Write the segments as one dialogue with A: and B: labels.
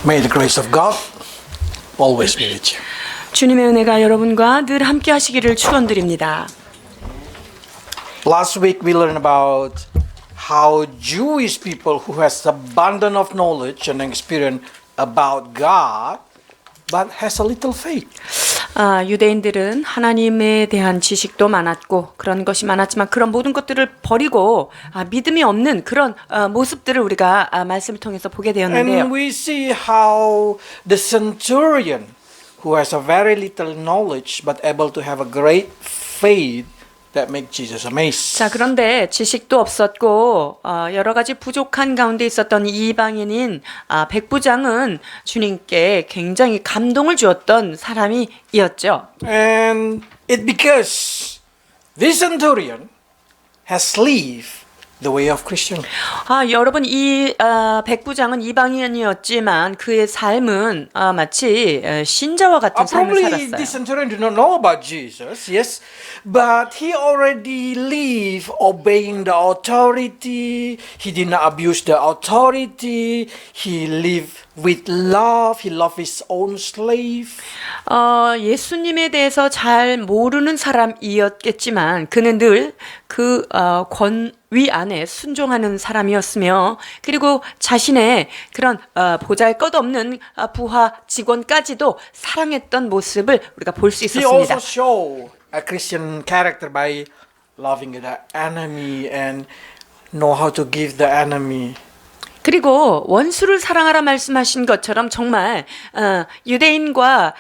A: May the grace of God always be with you.
B: 주님의 은혜가 여러분과 늘 함께 하시기를 축원드립니다.
A: Last week we learned about how Jewish people who has abundance of knowledge and experience about God but has a little faith.
B: 유대인들은 하나님에 대한 지식도 많았고 그런 것이 많았지만 그런 모든 것들을 버리고 믿음이 없는 그런 모습들을 우리가 말씀을 통해서 보게 되었는데요.
A: And we see how the centurion who has a very little knowledge but able to have a great faith that make Jesus amazed.
B: 자, 그런데 지식도 없었고 여러 가지 부족한 가운데 있었던 이 이방인인 백부장은 주님께 굉장히 감동을 주었던 사람이었죠.
A: And it because this centurion has lived the way of Christian.
B: 여러분 이 백부장은 이방인이었지만 그의 삶은 마치 신자와 같은 삶을
A: Probably
B: 살았어요.
A: this centurion did not know about Jesus, yes, but he already lived obeying the authority. He did not abuse the authority. He lived with love. He loved his own slave.
B: 예수님에 대해서 잘 모르는 사람이었겠지만 그는 늘 그 권위 안에 순종하는 사람이었으며 그리고 자신의 그런 보잘것없는 부하 직원까지도 사랑했던 모습을 우리가 볼 수
A: He
B: 있었습니다.
A: also showed a Christian character by loving the enemy and know how to give the enemy.
B: 그리고 원수를 사랑하라 말씀하신 것처럼 정말 유대인과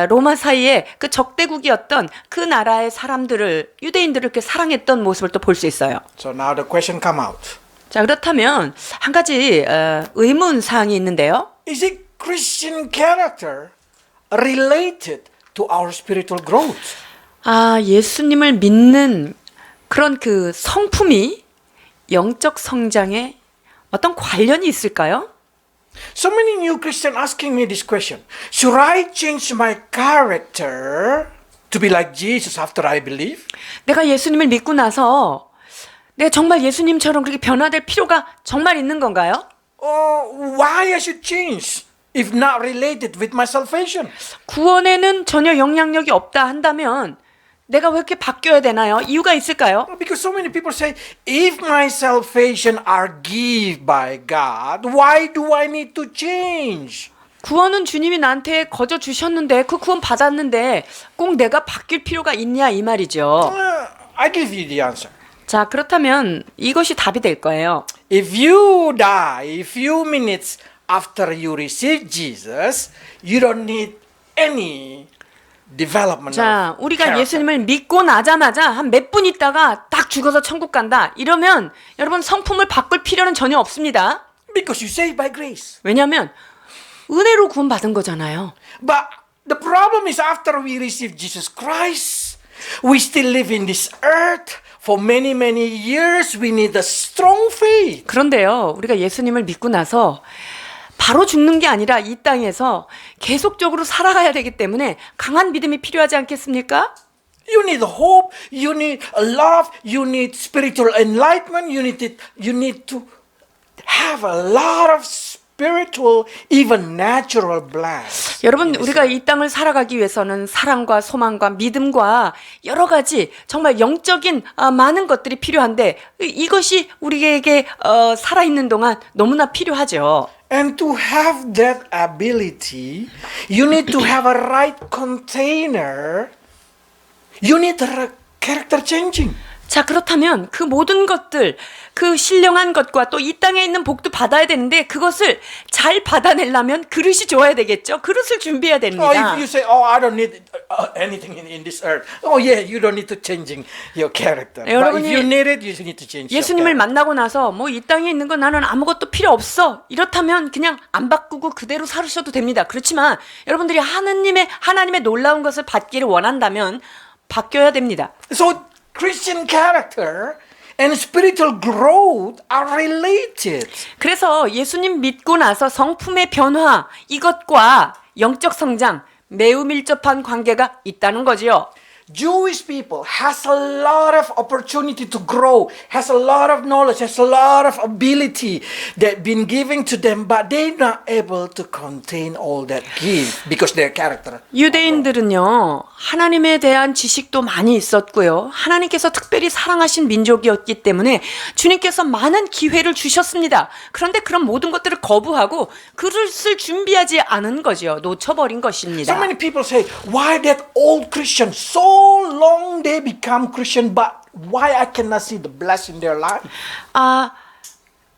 B: 로마 사이에 그 적대국이었던 그 나라의 사람들을 유대인들을 이렇게 사랑했던 모습을 또 볼 수 있어요.
A: So now the question come out.
B: 자, 그렇다면 한 가지 의문 사항이 있는데요.
A: Is it Christian character related to our spiritual growth?
B: 예수님을 믿는 그런 그 성품이 영적 성장에 어떤 관련이 있을까요?
A: So many new Christians asking me this question. Should I change my character to be like Jesus after I believe?
B: 내가 예수님을 믿고 나서 내가 정말 예수님처럼 그렇게 변화될 필요가 정말 있는 건가요?
A: Why I should change if not related with my salvation?
B: 구원에는 전혀 영향력이 없다 한다면 내가 왜 이렇게 바뀌어야 되나요? 이유가 있을까요?
A: Because so many people say, if my salvation are given by God, why do I need to change?
B: 구원은 주님이 나한테 거저 주셨는데 그 구원 받았는데 꼭 내가 바뀔 필요가 있냐 이 말이죠.
A: I give you the answer.
B: 자, 그렇다면 이것이 답이 될 거예요.
A: If you die a few minutes after you receive Jesus, you don't need any development.
B: 자,
A: of
B: 우리가
A: character.
B: 예수님을 믿고 나자마자 한 몇 분 있다가 딱 죽어서 천국 간다. 이러면 여러분 성품을 바꿀 필요는 전혀 없습니다.
A: Because you saved by grace.
B: 왜냐하면 은혜로 구원받은 거잖아요.
A: But the problem is after we receive Jesus Christ, we still live in this earth for many, many years. We need a strong faith.
B: 그런데요, 우리가 예수님을 믿고 나서 바로 죽는 게 아니라 이 땅에서 계속적으로 살아가야 되기 때문에 강한 믿음이 필요하지 않겠습니까?
A: You need hope, you need love, you need spiritual enlightenment, you need to have a lot of spiritual, even natural blessings.
B: 여러분, 우리가 이 땅을 살아가기 위해서는 사랑과 소망과 믿음과 여러 가지 정말 영적인 많은 것들이 필요한데 이것이 우리에게 살아있는 동안 너무나 필요하죠.
A: And to have that ability, you need to have a right container. You need a character changing.
B: 자, 그렇다면 그 모든 것들, 그 신령한 것과 또 이 땅에 있는 복도 받아야 되는데 그것을 잘 받아내려면 그릇이 좋아야 되겠죠. 그릇을 준비해야 됩니다.
A: If you say, I don't need anything in this earth. You don't need to changing your character. But if you need it, you need to change your
B: 예수님을
A: character.
B: 만나고 나서 뭐 이 땅에 있는 건 나는 아무것도 필요 없어. 이렇다면 그냥 안 바꾸고 그대로 살으셔도 됩니다. 그렇지만 여러분들이 하나님의 놀라운 것을 받기를 원한다면 바뀌어야 됩니다.
A: So Christian character and spiritual growth are related.
B: 그래서 예수님 믿고 나서 성품의 변화 이것과 영적 성장 매우 밀접한 관계가 있다는 거지요.
A: Jewish people has a lot of opportunity to grow, has a lot of knowledge, has a lot of ability that been given to them, but they're not able to contain all that gift because their character.
B: 유대인들은요, 하나님에 대한 지식도 많이 있었고요. 하나님께서 특별히 사랑하신 민족이었기 때문에 주님께서 많은 기회를 주셨습니다. 그런데 그런 모든 것들을 거부하고 그릇을 준비하지 않은 거죠. 놓쳐버린 것입니다.
A: So many people say, why that old Christian, so long they become Christian, but why I cannot see the blessing in their life?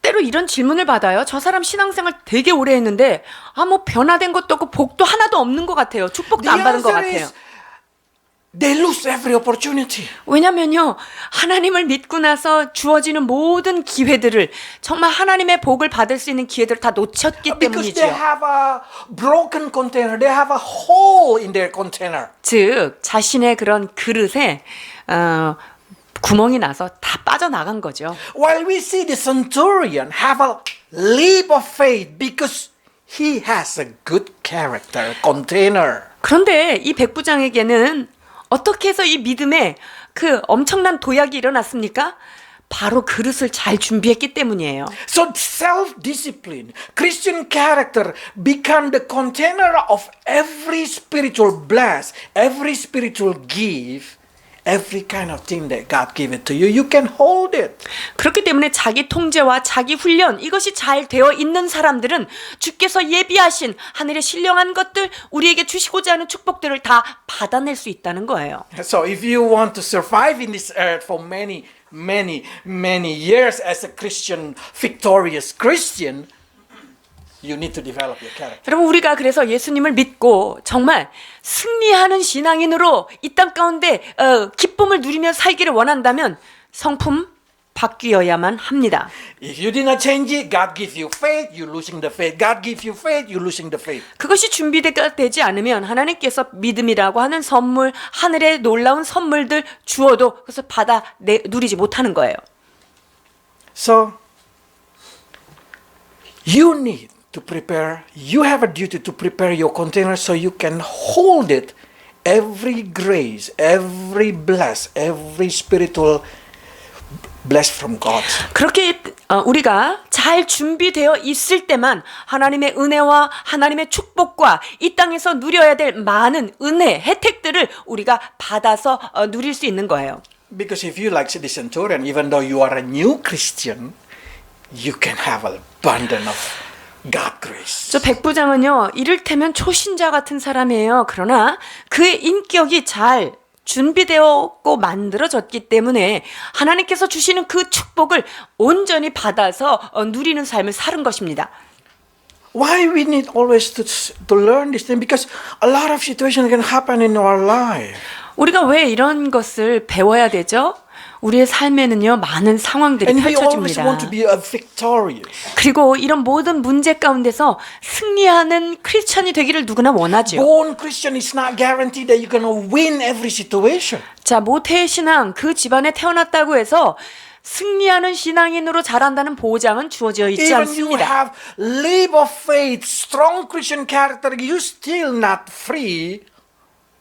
B: 때로 이런 질문을 받아요. 저 사람 신앙생활 되게 오래 했는데 뭐 변화된 것도 없고 복도 하나도 없는 것 같아요. 축복도 안 받은 것 같아요.
A: They lose every opportunity.
B: 왜냐면요, 하나님을 믿고 나서 주어지는 모든 기회들을, 정말 하나님의 복을 받을 수 있는 기회들을 다 놓쳤기
A: Because
B: 때문이죠.
A: they have a broken container. They have a hole in their container.
B: 즉 자신의 그런 그릇에 구멍이 나서 다 빠져나간 거죠.
A: While we see the centurion have a leap of faith because he has a good character container.
B: 그런데 이 백부장에게는 어떻게 해서 이 믿음에 그 엄청난 도약이 일어났습니까? 바로 그릇을 잘 준비했기 때문이에요.
A: So self-discipline, Christian character become the container of every spiritual bless, every spiritual give, every kind of thing that God gave it to you. You can hold it.
B: 그렇기 때문에 자기 통제와 자기 훈련, 이것이 잘 되어 있는 사람들은 주께서 예비하신 하늘의 신령한 것들, 우리에게 주시고자 하는 축복들을 다 받아낼 수 있다는 거예요.
A: So if you want to survive in this earth for many years as a Christian, victorious Christian, you need to develop your character.
B: 여러분, 우리가 그래서 예수님을 믿고 정말 승리하는 신앙인으로 이 땅 가운데 기쁨을 누리며 살기를 원한다면 성품 바뀌어야만 합니다.
A: If you did not change it, God gives you faith, you're losing the faith. God gives you faith, you're losing the faith.
B: 그것이 준비되지 않으면 하나님께서 믿음이라고 하는 선물, 하늘의 놀라운 선물들 주어도 그것을 누리지 못하는 거예요.
A: So you need to prepare, you have a duty to prepare your container so you can hold it, every grace, every bless, every spiritual bless from God.
B: 그렇게 우리가 잘 준비되어 있을 때만 하나님의 은혜와 하나님의 축복과 이 땅에서 누려야 될 많은 은혜, 혜택들을 우리가 받아서 누릴 수 있는 거예요.
A: Because if you like the centurion, even though you are a new Christian, you can have an abundance of God grace.
B: 저 백부장은요, 이를테면 초신자 같은 사람이에요. 그러나 그의 인격이 잘 준비되었고 만들어졌기 때문에 하나님께서 주시는 그 축복을 온전히 받아서 누리는 삶을 사는 것입니다.
A: Why we need always to learn this thing? Because a lot of situations can happen in our life.
B: 우리가 왜 이런 것을 배워야 되죠? 우리의 삶에는요, 많은 상황들이
A: And we always
B: 펼쳐집니다.
A: want to be a victorious.
B: 그리고 이런 모든 문제 가운데서 승리하는 크리스천이 되기를 누구나 원하죠.
A: Born Christian is not guaranteed that you're going to win every situation.
B: 자, 모태의 신앙, 그 집안에 태어났다고 해서 승리하는 신앙인으로 자란다는 보장은 주어져 있지
A: Even you
B: 않습니다.
A: have leap of faith, strong Christian character, you still not free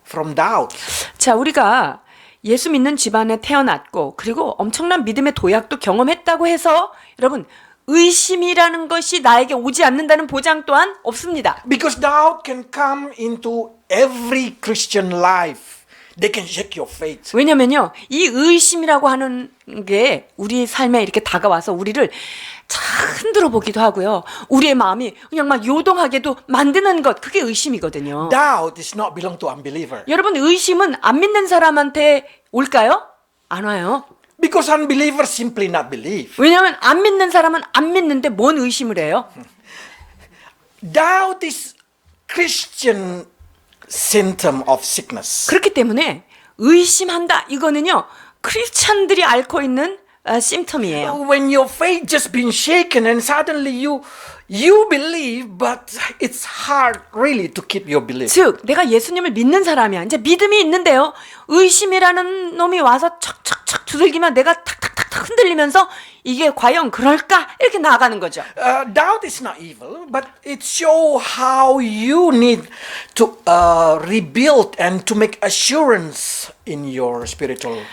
A: from doubt.
B: 자, 우리가 예수 믿는 집안에 태어났고 그리고 엄청난 믿음의 도약도 경험했다고 해서 여러분, 의심이라는 것이 나에게 오지 않는다는 보장 또한 없습니다.
A: Because doubt can come into every Christian life. They can shake your faith.
B: 왜냐면요, 이 의심이라고 하는 게 우리 삶에 이렇게 다가와서 우리를 참 흔들어 보기도 하고요. 우리의 마음이 그냥 막 요동하게도 만드는 것, 그게 의심이거든요.
A: Doubt does not belong to unbeliever.
B: 여러분, 의심은 안 믿는 사람한테 올까요? 안 와요.
A: Because unbelievers simply not believe.
B: 왜냐하면 안 믿는 사람은 안 믿는데 뭔 의심을 해요?
A: Doubt is Christian symptom of sickness.
B: 그렇기 때문에 의심한다, 이거는요, 크리스찬들이 앓고 있는 심텀이에요.
A: When your faith just been shaken and suddenly you believe, but it's hard really to keep your belief.
B: 즉 내가 예수님을 믿는 사람이야. 이제 믿음이 있는데요. 의심이라는 놈이 와서 척척척 두들기면 내가 탁탁탁탁 흔들리면서 이게 과연 그럴까? 이렇게 나아가는 거죠.
A: Doubt is not evil, but it shows how you need to rebuild and to make assurance in your spiritual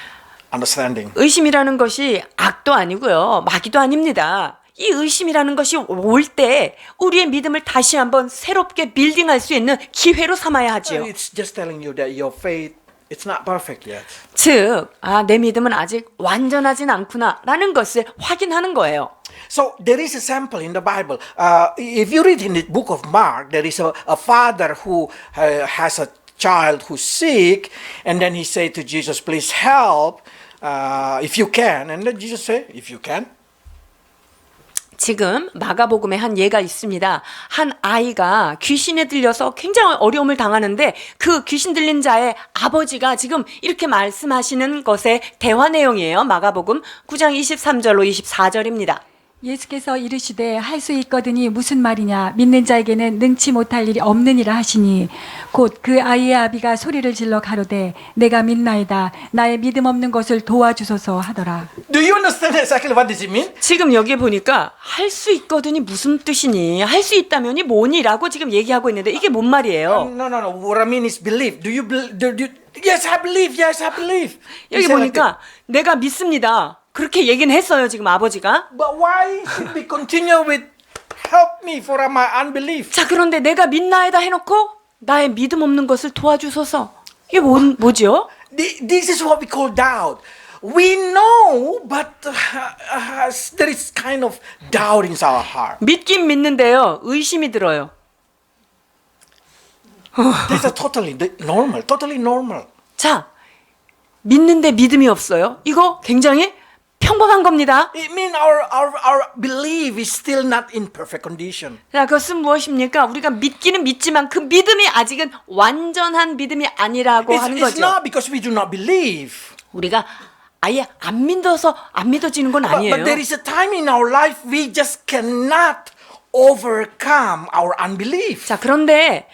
A: understanding.
B: 의심이라는 것이 악도 아니고요. 마귀도 아닙니다. 이 의심이라는 것이 올 때 우리의 믿음을 다시 한번 새롭게 빌딩할 수 있는 기회로 삼아야 하지요.
A: It's just telling you that your faith it's not perfect yet.
B: 즉, 내 믿음은 아직 완전하진 않구나라는 것을 확인하는 거예요.
A: So there is a sample in the Bible. If you read in the book of Mark, there is a father who has a child who's sick, and then he said to Jesus, "Please help if you can." And then Jesus said, "If you can."
B: 지금 마가복음에 한 예가 있습니다. 한 아이가 귀신에 들려서 굉장히 어려움을 당하는데 그 귀신 들린 자의 아버지가 지금 이렇게 말씀하시는 것의 대화 내용이에요. 마가복음 9장 23절로 24절입니다.
C: 예수께서 이르시되 할 수 있거든이 무슨 말이냐 믿는 자에게는 능치 못할 일이 없느니라 하시니 곧 그 아이의 아비가 소리를 질러 가로되 내가 믿나이다 나의 믿음 없는 것을 도와주소서 하더라.
A: Do you understand exactly what does it mean?
B: 지금 여기 보니까 할 수 있거든이 무슨 뜻이니? 할 수 있다면이 뭐니라고 지금 얘기하고 있는데 이게 뭔 말이에요?
A: No. What I mean is believe. Do you believe? Yes, I believe. Yes, I believe.
B: 여기 보니까 내가 믿습니다. 그렇게 얘기는 했어요, 지금 아버지가.
A: But why should we continue with help me for my unbelief?
B: 자, 그런데 내가 믿나이다 해놓고 나의 믿음 없는 것을 도와주소서. 이게 뭐죠?
A: This is what we call doubt. We know, but there is kind of doubt in our heart.
B: 믿긴 믿는데요, 의심이 들어요.
A: This is totally normal. Totally normal.
B: 자, 믿는데 믿음이 없어요. 이거 굉장히 평범한 겁니다.
A: It means our belief is still not in perfect condition.
B: 자, 그것은 무엇입니까? 우리가 믿기는 믿지만 그 믿음이 아직은 완전한 믿음이 아니라고 하는
A: It's
B: 거죠.
A: not because we do not believe.
B: 우리가 아예 안 믿어지는 건 아니에요.
A: But there is a time in our life we just cannot overcome our unbelief.
B: 자, 그런데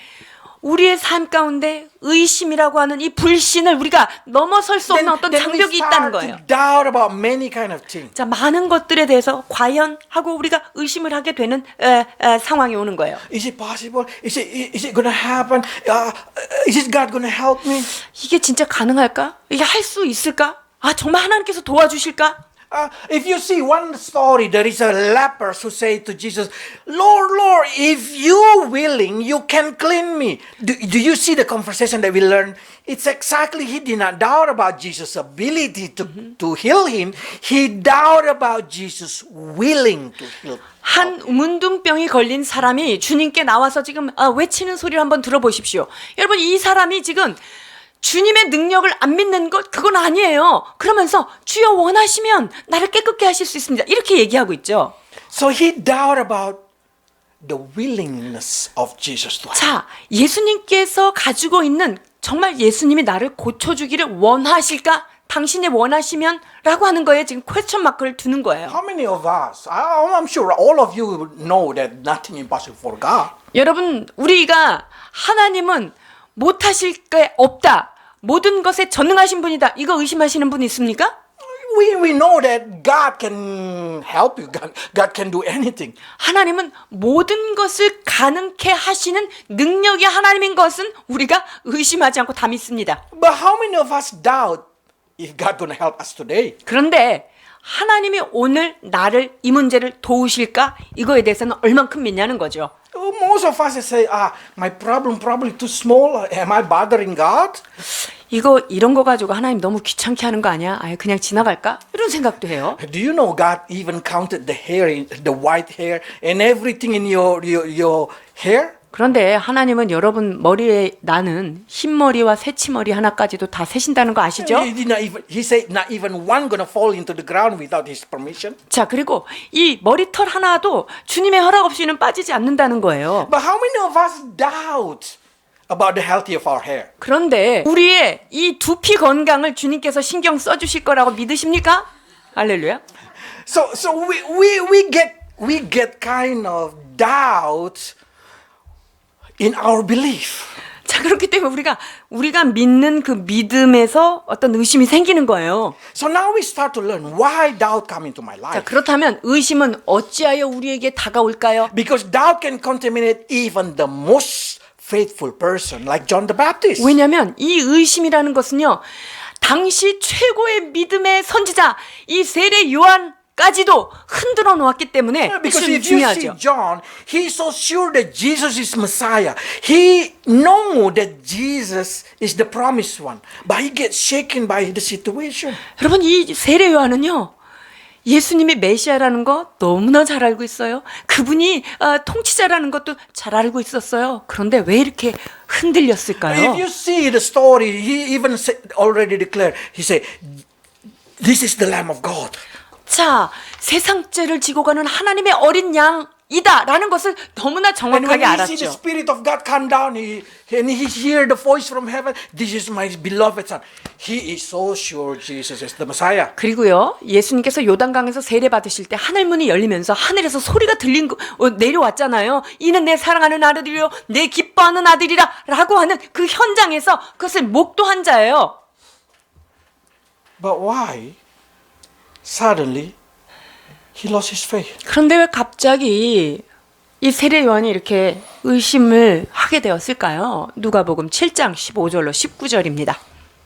B: 우리의 삶 가운데 의심이라고 하는 이 불신을 우리가 넘어설 수 없는 어떤
A: we
B: 장벽이
A: start
B: 있다는
A: to
B: 거예요.
A: doubt about many kind of things.
B: 자, 많은 것들에 대해서 과연 하고 우리가 의심을 하게 되는 상황이 오는 거예요.
A: Is it possible? Is it going to happen? Is it God going to help me?
B: 이게 진짜 가능할까? 이게 할 수 있을까? 정말 하나님께서 도와주실까?
A: If you see one story, there is a leper who said to Jesus, Lord, if you're willing, you can clean me. Do you see the conversation that we learned? It's exactly, he did not doubt about Jesus' ability to heal him. He doubted about Jesus' willing to heal.
B: 한 문둥병이 걸린 사람이 주님께 나와서 지금 외치는 소리를 한번 들어보십시오. 여러분, 이 사람이 지금 주님의 능력을 안 믿는 것 그건 아니에요. 그러면서 주여 원하시면 나를 깨끗게 하실 수 있습니다. 이렇게 얘기하고 있죠.
A: So he doubted about the willingness of Jesus to help.
B: 자, 예수님께서 가지고 있는 정말 예수님이 나를 고쳐주기를 원하실까? 당신이 원하시면 라고 하는 거에 지금 퀘스천 마크를 두는 거예요.
A: How many of us, I'm sure all of you know that nothing impossible for God.
B: 여러분, 우리가 하나님은 못하실 게 없다. 모든 것에 전능하신 분이다. 이거 의심하시는 분 있습니까?
A: We know that God can help you. God can do anything.
B: 하나님은 모든 것을 가능케 하시는 능력이 하나님인 것은 우리가 의심하지 않고 다 믿습니다.
A: But how many of us doubt if God going to help us today?
B: 그런데 하나님이 오늘 나를 이 문제를 도우실까? 이거에 대해서는 얼만큼 믿냐는 거죠.
A: Most of us say, my problem probably too small. Am I bothering God?
B: 이런 거 가지고 하나님 너무 귀찮게 하는 거 아니야? 그냥 지나갈까? 이런 생각도 해요.
A: Do you know God even counted the hair, the white hair, and everything in your hair?
B: 그런데 하나님은 여러분 머리에 나는 흰머리와 새치머리 하나까지도 다 세신다는 거 아시죠?
A: He said not even one gonna fall into the ground without His permission.
B: 자, 그리고 이 머리털 하나도 주님의 허락 없이는 빠지지 않는다는 거예요.
A: But how many of us doubt about the health of our hair?
B: 그런데 우리의 이 두피 건강을 주님께서 신경 써주실 거라고 믿으십니까? 할렐루야.
A: So we get kind of doubt in our belief.
B: 자, 그렇기 때문에 우리가 믿는 그 믿음에서 어떤 의심이 생기는 거예요.
A: So now we start to learn why doubt come into my
B: 자,
A: life.
B: 그렇다면 의심은 어찌하여 우리에게 다가올까요?
A: Because doubt can contaminate even the most faithful person, like John the Baptist.
B: 왜냐하면 이 의심이라는 것은요, 당시 최고의 믿음의 선지자 이 세례 요한까지도 흔들어 놓았기 때문에
A: Because
B: 좀
A: if you see
B: 중요하죠.
A: John, he's so sure that Jesus is Messiah. He know that Jesus is the promised one, but he gets shaken by the situation.
B: 여러분, 이 세례 요한은요, 예수님이 메시아라는 거 너무나 잘 알고 있어요. 그분이 통치자라는 것도 잘 알고 있었어요. 그런데 왜 이렇게 흔들렸을까요?
A: If you see the story, he even already declared. He said, "This is the Lamb of God."
B: 자, 세상죄를 지고 가는 하나님의 어린 양이다라는 것을 너무나
A: And when
B: 정확하게
A: he see the
B: 알았죠.
A: Spirit of God come down, and he hear the voice from heaven, "This is my beloved Son." He is so sure Jesus is the Messiah.
B: 그리고요, 예수님께서 요단강에서 세례 받으실 때 하늘 문이 열리면서 하늘에서 소리가 내려왔잖아요. 이는 내 사랑하는 아들이요, 내 기뻐하는 아들이라라고 하는 그 현장에서 그것을 목도한 자예요.
A: But why? Suddenly, he lost his faith.
B: 그런데 왜 갑자기 이 세례 요한이 이렇게 의심을 하게 되었을까요? 누가복음 7장 15절로 19절입니다.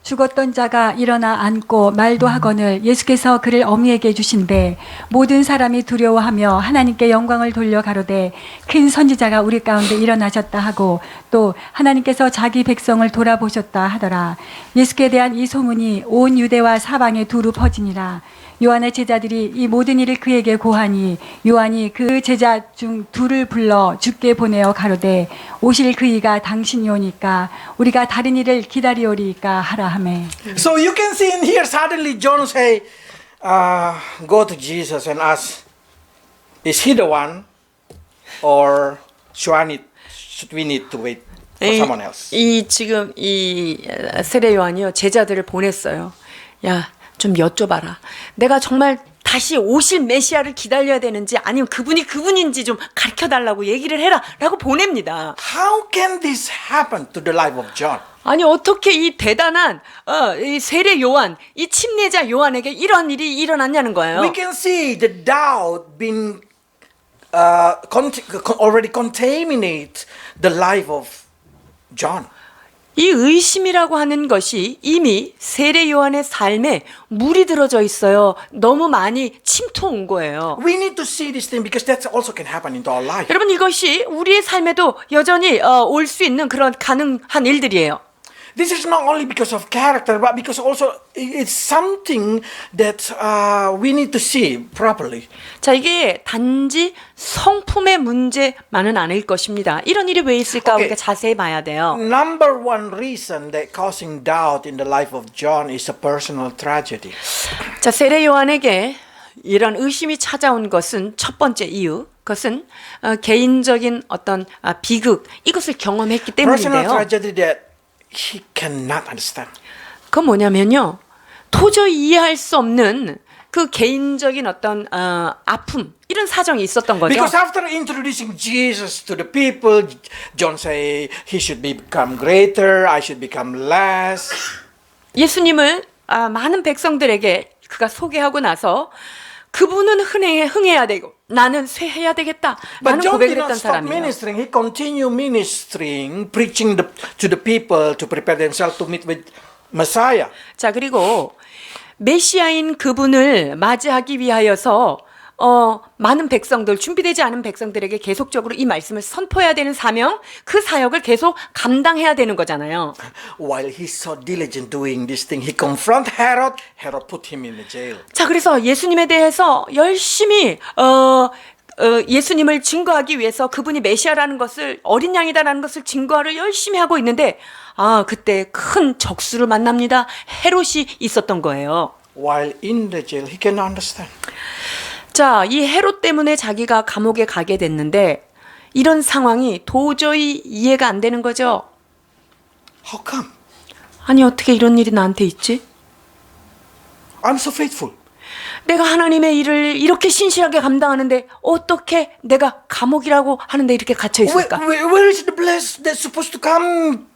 C: 죽었던 자가 일어나 앉고 말도 하거늘 예수께서 그를 어미에게 주신대 모든 사람이 두려워하며 하나님께 영광을 돌려 가로되 큰 선지자가 우리 가운데 일어나셨다 하고 또 하나님께서 자기 백성을 돌아보셨다 하더라. 예수께 대한 이 소문이 온 유대와 사방에 두루 퍼지니라. 요한의 제자들이 이 모든 일을 그에게 고하니 요한이 그 제자 중 둘을 불러 주께 보내어 가로되 오실 그이가 당신이 오니까 우리가 다른 일을 기다리오리이까 하라 하매.
A: So you can see in here, suddenly John say, go to Jesus and ask, is he the one, or should we need to wait for someone else?
B: 지금 이 세례 요한이요, 제자들을 보냈어요. 야, 좀 여쭤봐라. 내가 정말 다시 오실 메시아를 기다려야 되는지 아니면 그분이 그분인지 좀 가르쳐달라고 얘기를 해라 라고 보냅니다.
A: How can this happen to the life of John?
B: 아니, 어떻게 이 대단한 이 세례 요한, 이 침례자 요한에게 이런 일이 일어났냐는 거예요.
A: We can see the doubt being already contaminate the life of John.
B: 이 의심이라고 하는 것이 이미 세례 요한의 삶에 물이 들어져 있어요. 너무 많이 침투온 거예요.
A: We need to see this thing because that also can happen into our life.
B: 여러분, 이것이 우리의 삶에도 여전히 올 수 있는 그런 가능한 일들이에요.
A: This is not only because of character, but because also it's something that we need to see properly.
B: 자, 이게 단지 성품의 문제만은 아닐 것입니다. 이런 일이 왜 있을까
A: Okay.
B: 우리가 자세히 봐야 돼요.
A: Number one reason that causing doubt in the life of John is a personal tragedy.
B: 자, 세례 요한에게 이런 의심이 찾아온 것은 첫 번째 이유, 그것은 개인적인 어떤 비극, 이것을 경험했기
A: Personal
B: 때문인데요.
A: tragedy that he cannot understand.
B: 그건 뭐냐면요, 도저히 이해할 수 없는 그 개인적인 어떤 아픔, 이런 사정이 있었던 거죠.
A: Because after introducing Jesus to the people, John say he should become greater, I should become less.
B: 예수님을 많은 백성들에게 그가 소개하고 나서 그분은 흥해야 되고 나는 쇠해야 되겠다 라는
A: But John
B: 고백을
A: did not
B: 했던
A: stop
B: 사람이에요.
A: ministering. He continued ministering, preaching to the people to prepare themselves to meet with Messiah.
B: 자, 그리고 메시아인 그분을 맞이하기 위하여서 많은 백성들, 준비되지 않은 백성들에게 계속적으로 이 말씀을 선포해야 되는 사명, 그 사역을 계속 감당해야 되는 거잖아요.
A: While he's so diligent doing this thing, he confront Herod. Herod put him in the jail.
B: 자, 그래서 예수님에 대해서 열심히 예수님을 증거하기 위해서 그분이 메시아라는 것을, 어린 양이다라는 것을 증거를 열심히 하고 있는데 그때 큰 적수를 만납니다. 헤롯이 있었던 거예요.
A: While in the jail, he cannot understand.
B: 자, 이 헤롯 때문에 자기가 감옥에 가게 됐는데 이런 상황이 도저히 이해가 안 되는 거죠.
A: How come?
B: 아니, 어떻게 이런 일이 나한테 있지?
A: I'm so faithful.
B: 내가 하나님의 일을 이렇게 신실하게 감당하는데 어떻게 내가 감옥이라고 하는데 이렇게 갇혀 있을까?
A: Where is the blessing that's supposed to come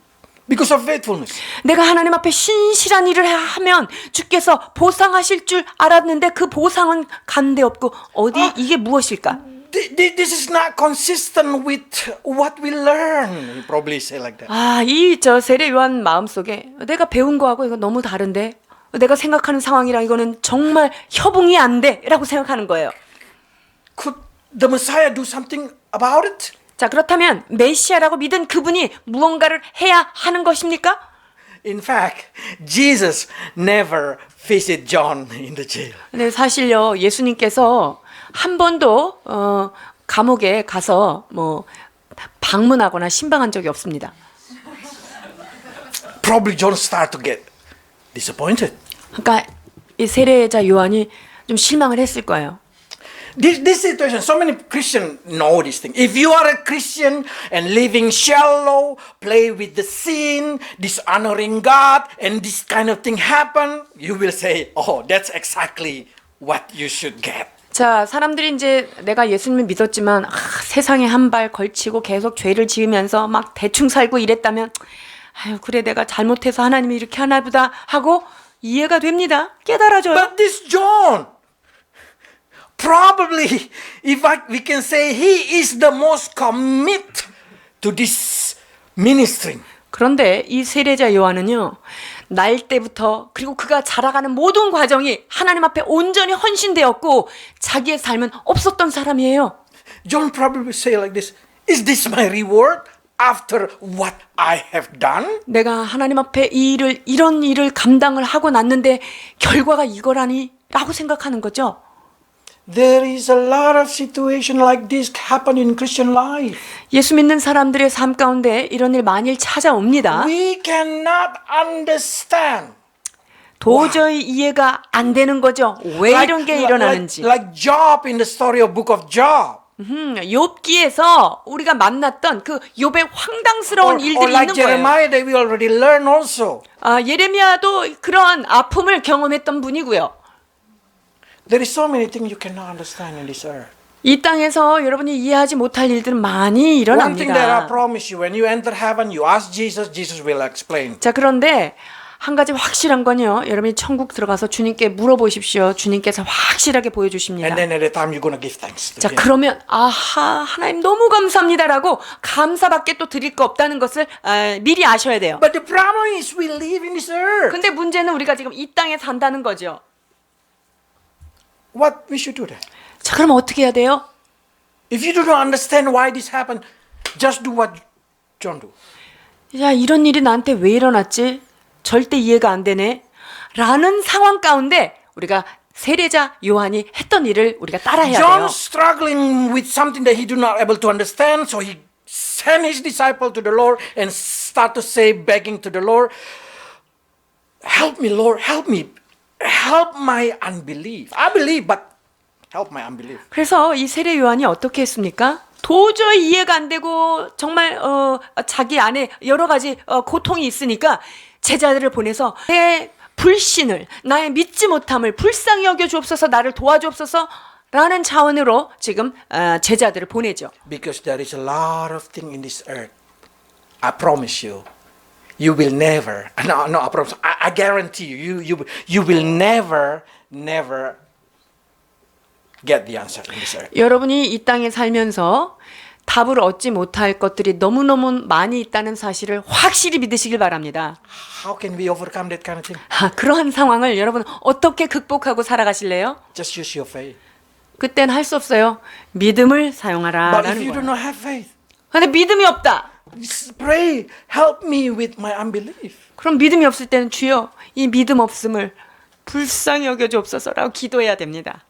A: because of faithfulness?
B: 내가 하나님 앞에 신실한 일을 하면 주께서 보상하실 줄 알았는데 그 보상은 간데 없고 어디 이게 무엇일까?
A: This is not consistent with what we learn. You probably say like that.
B: 아, 이 저 세례 요한 마음속에 내가 배운 거하고 이거 너무 다른데 내가 생각하는 상황이랑 이거는 정말 협응이 안 돼라고 생각하는 거예요.
A: Could the Messiah do something about it?
B: 자, 그렇다면 메시아라고 믿은 그분이 무언가를 해야 하는 것입니까?
A: In fact, Jesus never visited John in the jail.
B: 근데 사실요, 예수님께서 한 번도 감옥에 가서 뭐 방문하거나 신방한 적이 없습니다.
A: Probably John started to get disappointed.
B: 그러니까 이 세례자 요한이 좀 실망을 했을 거예요.
A: This situation, so many Christians know this thing. If you are a Christian and living shallow, play with the sin, dishonoring God, and this kind of thing happen, you will say, "Oh, that's exactly what you should get."
B: 자, 사람들이 이제 내가 예수님을 믿었지만 세상에 한 발 걸치고 계속 죄를 지으면서 막 대충 살고 이랬다면 아유, 그래 내가 잘못해서 하나님이 이렇게 하나 보다 하고 이해가 됩니다. 깨달아져요.
A: But this John, probably, we can say he is the most committed to this ministry.
B: 그런데 이 세례자 요한은요, 날 때부터 그리고 그가 자라가는 모든 과정이 하나님 앞에 온전히 헌신되었고 자기의 삶은 없었던 사람이에요.
A: John probably say like this, "Is this my reward after what I have done?"
B: 내가 하나님 앞에 이런 일을 감당을 하고 났는데 결과가 이거라니 라고 생각하는 거죠.
A: There is a lot of situation like this happen in Christian life.
B: 예수 믿는 사람들의 삶 가운데 이런 일 많이 찾아옵니다.
A: We cannot understand.
B: 도저히 이해가 안 되는 거죠. 왜 이런 게 일어나는지.
A: Like Job in the story of Book of Job.
B: 욥기에서 우리가 만났던 그 욥의 황당스러운
A: Or
B: 일들이
A: like
B: 있는 거예요.
A: Jeremiah that we already learned also.
B: 아, 예레미야도 그런 아픔을 경험했던 분이고요.
A: There is so many things you cannot understand in this earth.
B: 이 땅에서 여러분이 이해하지 못할 일들은 많이
A: One thing that I
B: 일어납니다.
A: promise you, when you enter heaven, you ask Jesus, Jesus will explain.
B: 자, 그런데 한 가지 확실한 건요. 여러분이 천국 들어가서 주님께 물어보십시오. 주님께서 확실하게 보여주십니다.
A: And then at the time you're going to give thanks to
B: 자,
A: him.
B: 그러면 아하, 하나님 너무 감사합니다라고 감사밖에 또 드릴 거 없다는 것을 미리 아셔야 돼요.
A: But the problem is we live in this earth.
B: 근데 문제는 우리가 지금 이 땅에 산다는 거죠.
A: What we should do then?
B: 자, 그럼 어떻게 해야 돼요?
A: If you do not understand why this happened, just do what John do.
B: 야, 이런 일이 나한테 왜 일어났지? 절대 이해가 안 되네. 라는 상황 가운데 우리가 세례자 요한이 했던 일을 우리가 따라해야 돼요.
A: John struggling with something that he do not able to understand, so he sent his disciple to the Lord and start to say, begging to the Lord, "Help me, Lord, help me. Help my unbelief. I believe, but help my unbelief."
B: 그래서 이 세례 요한이 어떻게 했습니까? 도저히 이해가 안 되고 정말 자기 안에 여러 가지 고통이 있으니까 제자들을 보내서 내 불신을, 나의 믿지 못함을 불쌍히 여겨 주옵소서, 나를 도와주옵소서 라는 차원으로 지금 제자들을 보내죠.
A: Because there is a lot of things in this earth. I promise you, you will never. No, I promise. I guarantee you will never get the answer in this earth.
B: 여러분이 이 땅에 살면서 답을 얻지 못할 것들이 너무너무 많이 있다는 사실을 확실히 믿으시길 바랍니다.
A: How can we overcome that kind of thing?
B: 그러한 상황을 여러분 어떻게 극복하고 살아가실래요?
A: Just use your faith.
B: 그땐 할 수 없어요. 믿음을
A: But if
B: 사용하라라는
A: you do
B: 거예요.
A: not have faith,
B: 근데 믿음이 없다.
A: just pray, help me with my unbelief.
B: 그럼 믿음이 없을 때는 주여 이 믿음 없음을 불쌍히 여겨 주옵소서라고 기도해야 됩니다.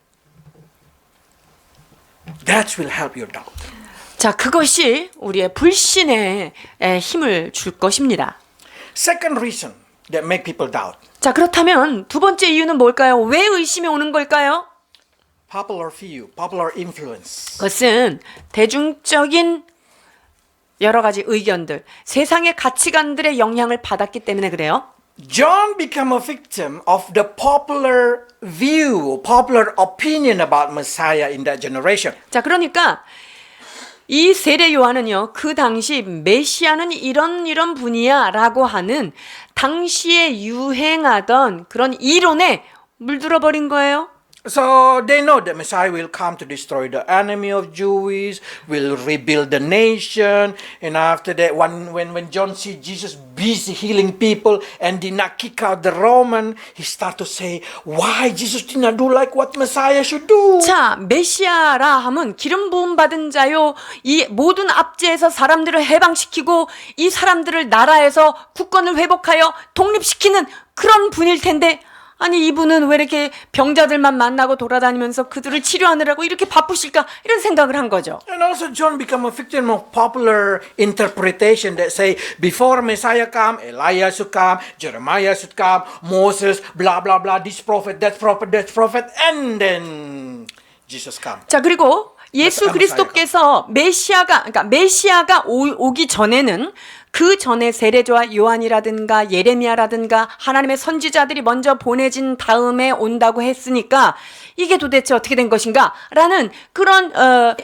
A: That will help your doubt.
B: 자, 그것이 우리의 불신에 힘을 줄 것입니다.
A: Second reason that make people doubt.
B: 자, 그렇다면 두 번째 이유는 뭘까요? 왜 의심이 오는 걸까요?
A: Popular view, popular influence.
B: 그것은 대중적인 여러 가지 의견들, 세상의 가치관들의 영향을 받았기 때문에 그래요.
A: John became a victim of the popular view, popular opinion about Messiah in that generation.
B: 자, 그러니까 이 세례 요한은요, 그 당시 메시아는 이런 분이야라고 하는 당시에 유행하던 그런 이론에 물들어 버린 거예요.
A: So they know that Messiah will come to destroy the enemy of Jews, will rebuild the nation, and after that, when John see Jesus busy healing people and did not kick out the Roman, he start to say, why Jesus did not do like what Messiah should do?
B: 자, 메시아라 함은 기름 부음 받은 자요. 이 모든 압제에서 사람들을 해방시키고 이 사람들을 나라에서 국권을 회복하여 독립시키는 그런 분일 텐데, 아니 이분은 왜 이렇게 병자들만 만나고 돌아다니면서 그들을 치료하느라고 이렇게 바쁘실까, 이런 생각을 한 거죠.
A: And also John become a victim of popular interpretation that say before Messiah come, Elijah should come, Jeremiah should come, Moses, blah blah blah, this prophet, that prophet, and then Jesus come.
B: 자, 그리고 예수 그리스도께서 메시아가 오기 전에는 그 전에 세례자 요한이라든가 예레미야라든가 하나님의 선지자들이 먼저 보내진 다음에 온다고 했으니까 이게 도대체 어떻게 된 것인가? 라는 그런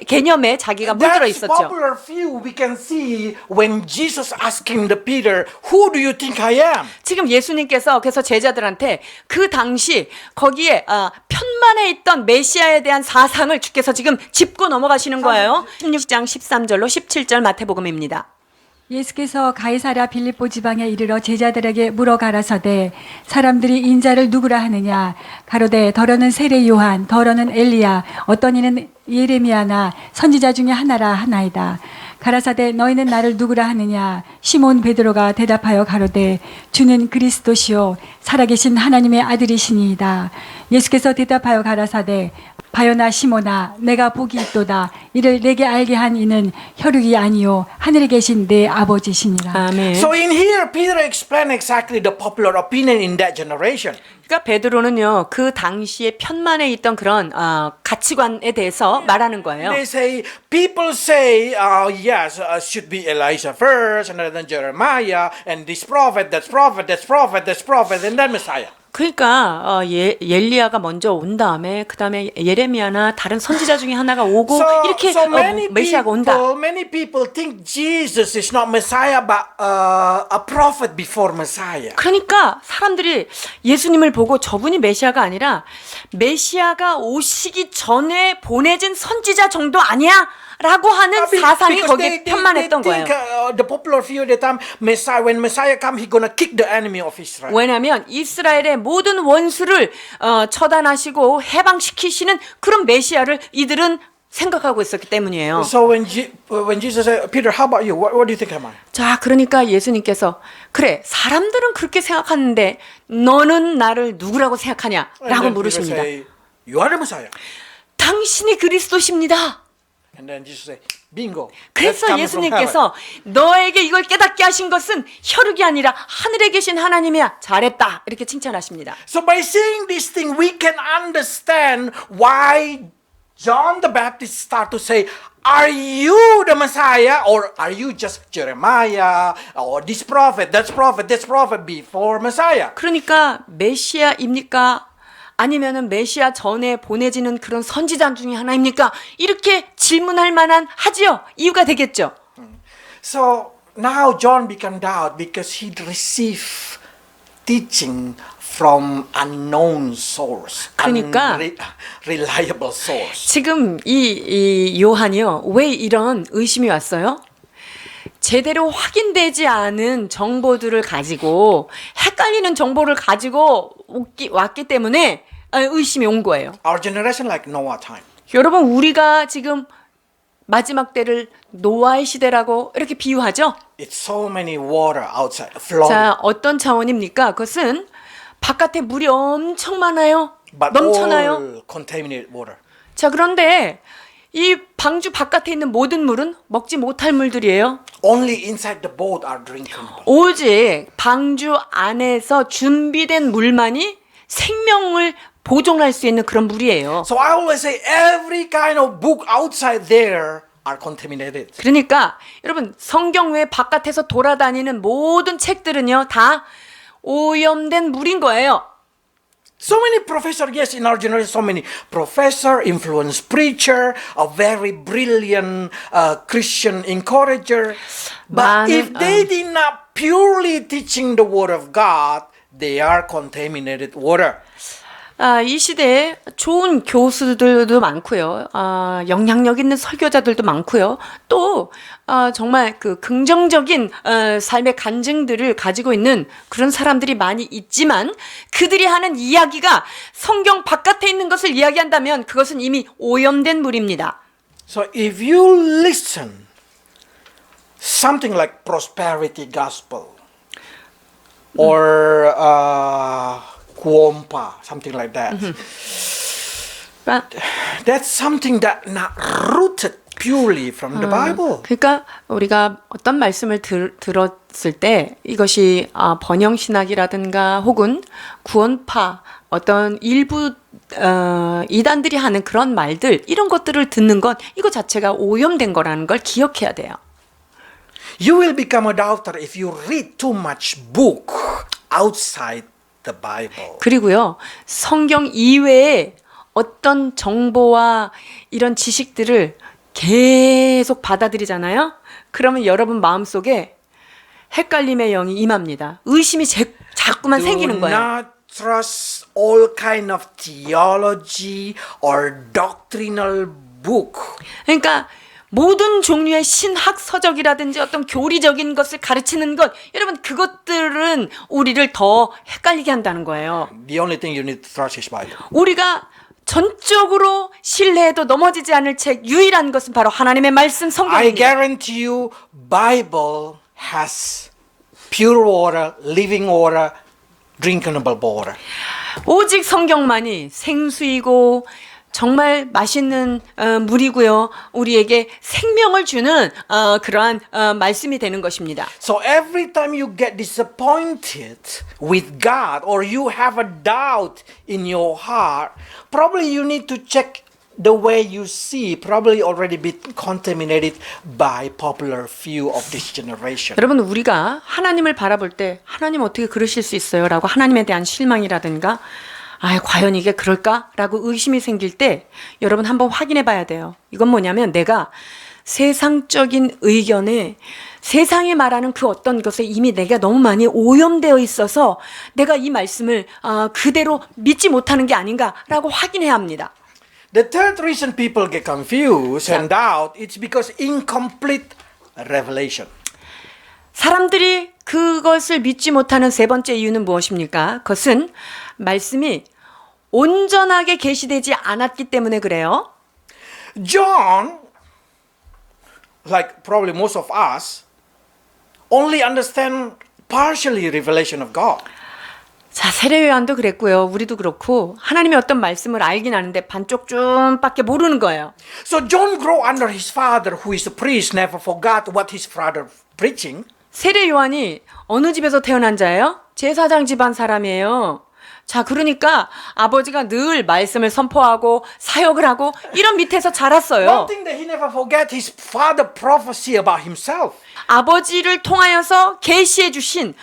B: 개념에 자기가 물들어
A: That's
B: 있었죠.
A: popular view we can see when Jesus asking the Peter, who do you think I am?
B: 지금 예수님께서 그래서 제자들한테 그 당시 거기에 편만에 있던 메시아에 대한 사상을 주께서 지금 짚고 넘어가시는 거예요. 16장 13절로 17절 마태복음입니다.
C: 예수께서 가이사랴 빌립보 지방에 이르러 제자들에게 물어 가라사대 사람들이 인자를 누구라 하느냐 가로되 더러는 세례 요한 더러는 엘리야 어떤 이는 예레미야나 선지자 중에 하나라 하나이다. 가라사대 너희는 나를 누구라 하느냐 시몬 베드로가 대답하여 가로되 주는 그리스도시요 살아계신 하나님의 아들이시니이다. 예수께서 대답하여 가라사대 바요나 시모나 내가 복이 있도다. 이를 내게 알게 한 이는 혈육이 아니요 하늘에 계신 내 아버지시니라.
B: 아멘.
A: So in here, Peter explained exactly the popular opinion in that generation.
B: 그러니까 베드로는요 그 당시에 편만에 있던 그런 가치관에 대해서 말하는 거예요.
A: They say, people say, yes, should be Elijah first, and then Jeremiah, and this prophet, that's prophet, that's prophet, that's prophet, and then Messiah.
B: 그러니까 엘리야가 먼저 온 다음에 그 다음에 예레미야나 다른 선지자 중에 하나가 오고 이렇게 메시아가 온다.
A: Many people think Jesus is not Messiah, but a prophet before Messiah.
B: 그러니까 사람들이 예수님을 보고 저분이 메시아가 아니라 메시아가 오시기 전에 보내진 선지자 정도 아니야? 라고 하는 사상이 거기에 편만했던 거예요.
A: The popular view at the time, Messiah, when Messiah come, he gonna kick the enemy of Israel.
B: 왜냐하면 이스라엘의 모든 원수를 처단하시고 해방시키시는 그런 메시아를 이들은 생각하고 있었기 때문이에요.
A: So when Jesus said, Peter, how about you? What do you think am I?
B: 자, 그러니까 예수님께서 그래, 사람들은 그렇게 생각하는데 너는 나를 누구라고 생각하냐? 라고 물으십니다.
A: Say, you are the Messiah.
B: 당신이 그리스도십니다.
A: And then Jesus said, bingo.
B: 그래서 예수님께서 너에게 이걸 깨닫게 하신 것은 혈육이 아니라 하늘에 계신 하나님이야. 잘했다. 이렇게 칭찬하십니다.
A: So by seeing this thing, we can understand why John the Baptist start to say, are you the Messiah, or are you just Jeremiah, or this prophet, that prophet before Messiah?
B: 그러니까 메시아입니까? 아니면은 메시아 전에 보내지는 그런 선지자 중에 하나입니까? 이렇게 질문할 만한 하지요. 이유가 되겠죠.
A: So now John became doubt because he received teaching from unknown source,
B: 그러니까
A: unreliable source.
B: 지금 이 요한이요. 왜 이런 의심이 왔어요? 제대로 확인되지 않은 정보들을 가지고 헷갈리는 정보를 가지고 왔기 때문에 의심이 온 거예요.
A: Our generation like Noah time.
B: 여러분 우리가 지금 마지막 때를 노아의 시대라고 이렇게 비유하죠.
A: It's so many water outside flowing.
B: 자, 어떤 차원입니까? 그것은 바깥에 물이 엄청 많아요.
A: But
B: 넘쳐나요.
A: all contaminated water.
B: 자, 그런데 이 방주 바깥에 있는 모든 물은 먹지 못할 물들이에요.
A: Only inside the boat are drinkable.
B: 오직 방주 안에서 준비된 물만이 생명을 보존할 수 있는 그런 물이에요.
A: So I always say every kind of book outside there are contaminated.
B: 그러니까 여러분 성경 외 바깥에서 돌아다니는 모든 책들은요 다 오염된 물인 거예요.
A: So many professors, yes, in our generation, so many professor, influence preacher, a very brilliant Christian encourager. But if they did not purely teaching the word of God, they are contaminated water.
B: 이 시대에 좋은 교수들도 많고요. 영향력 있는 설교자들도 많고요. 또 정말 그 긍정적인 삶의 간증들을 가지고 있는 그런 사람들이 많이 있지만 그들이 하는 이야기가 성경 바깥에 있는 것을 이야기한다면 그것은 이미 오염된 물입니다.
A: So if you listen something like prosperity gospel or 구원파, something like that. That's something that not rooted purely from the Bible.
B: 그러니까 우리가 어떤 말씀을 들었을 때 이것이 번영신학이라든가 혹은 구원파 어떤 일부 이단들이 하는 그런 말들 이런 것들을 듣는 건 이거 자체가 오염된 거라는 걸 기억해야 돼요.
A: You will become a doubter if you read too much book outside the Bible.
B: 그리고요, 성경 이외에 어떤 정보와 이런 지식들을 계속 받아들이잖아요? 그러면 여러분 마음속에 헷갈림의 영이 임합니다. 의심이 자꾸만 생기는 거예요.
A: Do not trust all kind of theology or doctrinal book.
B: 그러니까 모든 종류의 신학 서적이라든지 어떤 교리적인 것을 가르치는 것, 여러분 그것들은 우리를 더 헷갈리게 한다는 거예요.
A: The only thing you need to trust is Bible.
B: 우리가 전적으로 신뢰해도 넘어지지 않을 책 유일한 것은 바로 하나님의 말씀
A: I
B: 성경입니다.
A: guarantee you Bible has pure water, living water, drinkable water.
B: 오직 성경만이 생수이고 정말 맛있는 물이고요. 우리에게 생명을 주는 그러한 말씀이 되는 것입니다.
A: So every time you get disappointed with God or you have a doubt in your heart, probably you need to check the way you see, probably already been contaminated by popular view of this generation.
B: 여러분 우리가 하나님을 바라볼 때 하나님 어떻게 그러실 수 있어요? 라고 하나님에 대한 실망이라든가 과연 이게 그럴까? 라고 의심이 생길 때 여러분 한번 확인해 봐야 돼요. 이건 뭐냐면 내가 세상적인 의견에 세상이 말하는 그 어떤 것에 이미 내가 너무 많이 오염되어 있어서 내가 이 말씀을 그대로 믿지 못하는 게 아닌가라고 확인해야 합니다.
A: The third reason people get confused and doubt it's because incomplete revelation.
B: 사람들이 그것을 믿지 못하는 세 번째 이유는 무엇입니까? 그것은 말씀이 온전하게 계시되지 않았기 때문에 그래요.
A: John, like probably most of us, only understand partially revelation of God.
B: 자, 세례 요한도 그랬고요. 우리도 그렇고 하나님의 어떤 말씀을 알긴 아는데 반쪽 좀밖에 모르는 거예요.
A: So John grew under his father, who is a priest, never forgot what his father preaching.
B: 세례 요한이 어느 집에서 태어난 자예요? 제사장 집안 사람이에요. 자, 그러니까 아버지가 늘 말씀을 선포하고 사역을 하고 이런 밑에서 자랐어요.
A: One thing that he never forget, his father prophecy about himself.
B: 아버지를 통하여서 계시해 주신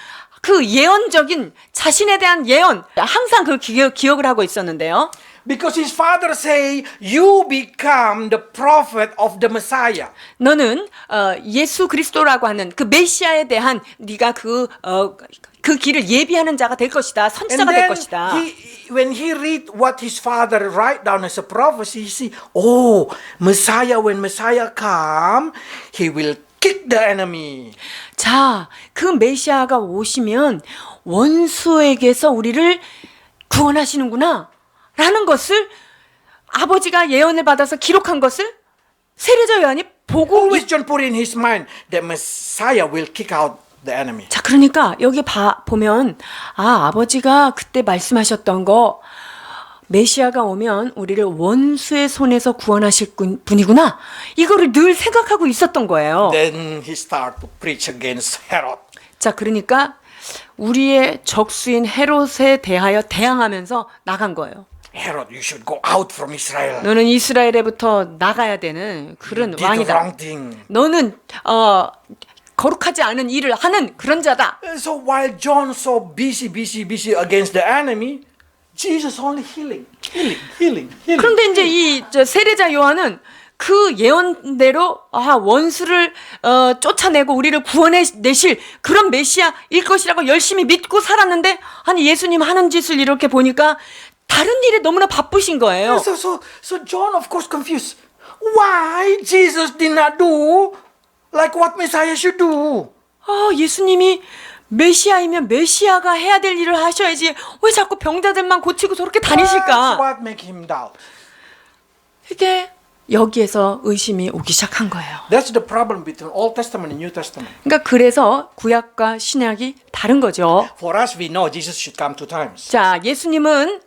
B: 그 예언적인 자신에 대한 예언 항상 그 기억을 하고 있었는데요.
A: Because his father say, you become the prophet of the Messiah.
B: 너는 예수 그리스도라고 하는 그 메시아에 대한 네가 그 길을 예비하는 자가 될 것이다. 선지자가 될 것이다.
A: When he read what his father write down as a prophecy, he see, oh, Messiah, when Messiah come, he will kick the enemy.
B: 자, 그 메시아가 오시면 원수에게서 우리를 구원하시는구나 라는 것을 아버지가 예언을 받아서 기록한 것을 세례자 요한이 보고
A: Always John put in his mind that Messiah will kick out the enemy.
B: 자, 그러니까 여기 보면 아버지가 그때 말씀하셨던 거 메시아가 오면 우리를 원수의 손에서 구원하실 분이구나. 이거를 늘 생각하고 있었던 거예요.
A: Then he start to preach against Herod.
B: 자, 그러니까 우리의 적수인 헤롯에 대하여 대항하면서 나간 거예요.
A: Herod, you should go out from Israel.
B: 너는 이스라엘에부터 나가야 되는 그런
A: Did the
B: 왕이다.
A: wrong thing.
B: 너는 거룩하지 않은 일을 하는 그런 자다.
A: So while John so busy against the enemy, Jesus only healing.
B: 그런데 이제 이 세례자 요한은 그 예언대로 원수를 쫓아내고 우리를 구원해 내실 그런 메시아일 것이라고 열심히 믿고 살았는데 아니 예수님 하는 짓을 이렇게 보니까 다른 일에 너무나 바쁘신 거예요.
A: So John of course confused. Why Jesus did not do like what Messiah should do?
B: 예수님이 메시아이면 메시아가 해야 될 일을 하셔야지 왜 자꾸 병자들만 고치고 저렇게
A: That's
B: 다니실까?
A: what make him doubt.
B: 이게 여기에서 의심이 오기 시작한 거예요.
A: That's the problem between Old Testament and New Testament.
B: 그러니까 그래서 구약과 신약이 다른 거죠.
A: For us, we know Jesus should come 2 times.
B: 자, 예수님은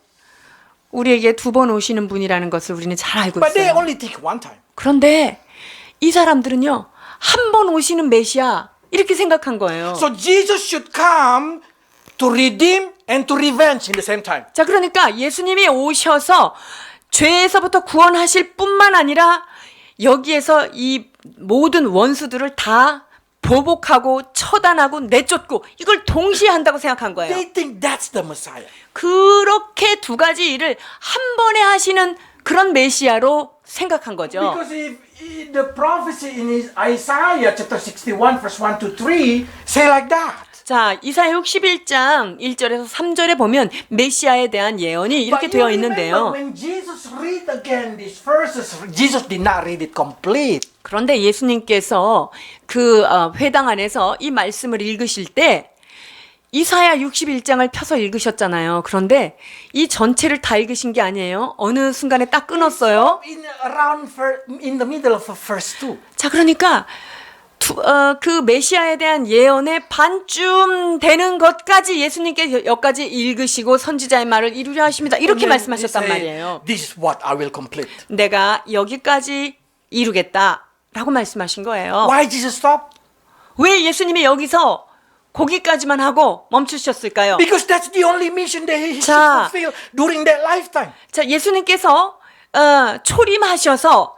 B: 우리에게 2번 오시는 분이라는 것을 우리는 잘 알고
A: But they
B: 있어요.
A: only take 1 time.
B: 그런데 이 사람들은요, 한 번 오시는 메시아 이렇게 생각한 거예요.
A: So Jesus should come to redeem and to revenge in the same time.
B: 자, 그러니까 예수님이 오셔서 죄에서부터 구원하실 뿐만 아니라 여기에서 이 모든 원수들을 다 보복하고 처단하고 내쫓고 이걸 동시에 한다고 생각한 거예요.
A: They think that's the Messiah.
B: 그렇게 두 가지 일을 한 번에 하시는 그런 메시아로 생각한 거죠.
A: Because if the prophecy in Isaiah chapter 61 verse 1 to 3 say like that.
B: 자, 이사야 61장 1절에서 3절에 보면 메시아에 대한 예언이 이렇게
A: But
B: 되어
A: you
B: 있는데요.
A: remember when Jesus read again these verses, Jesus did not read it complete.
B: 그런데 예수님께서 그 회당 안에서 이 말씀을 읽으실 때 이사야 61장을 펴서 읽으셨잖아요. 그런데 이 전체를 다 읽으신 게 아니에요. 어느 순간에 딱 끊었어요.
A: In the middle of verse 2.
B: 자, 그러니까 그 메시아에 대한 예언의 반쯤 되는 것까지 예수님께 여기까지 읽으시고 선지자의 말을 이루려 하십니다. 이렇게 말씀하셨단 말이에요.
A: This is what I will complete.
B: 내가 여기까지 이루겠다라고 말씀하신 거예요.
A: Why Jesus stop?
B: 왜 예수님이 여기서 거기까지만 하고 멈추셨을까요?
A: Because that's the only mission that he should
B: 자.
A: fulfill during that lifetime.
B: 자, 예수님께서 초림하셔서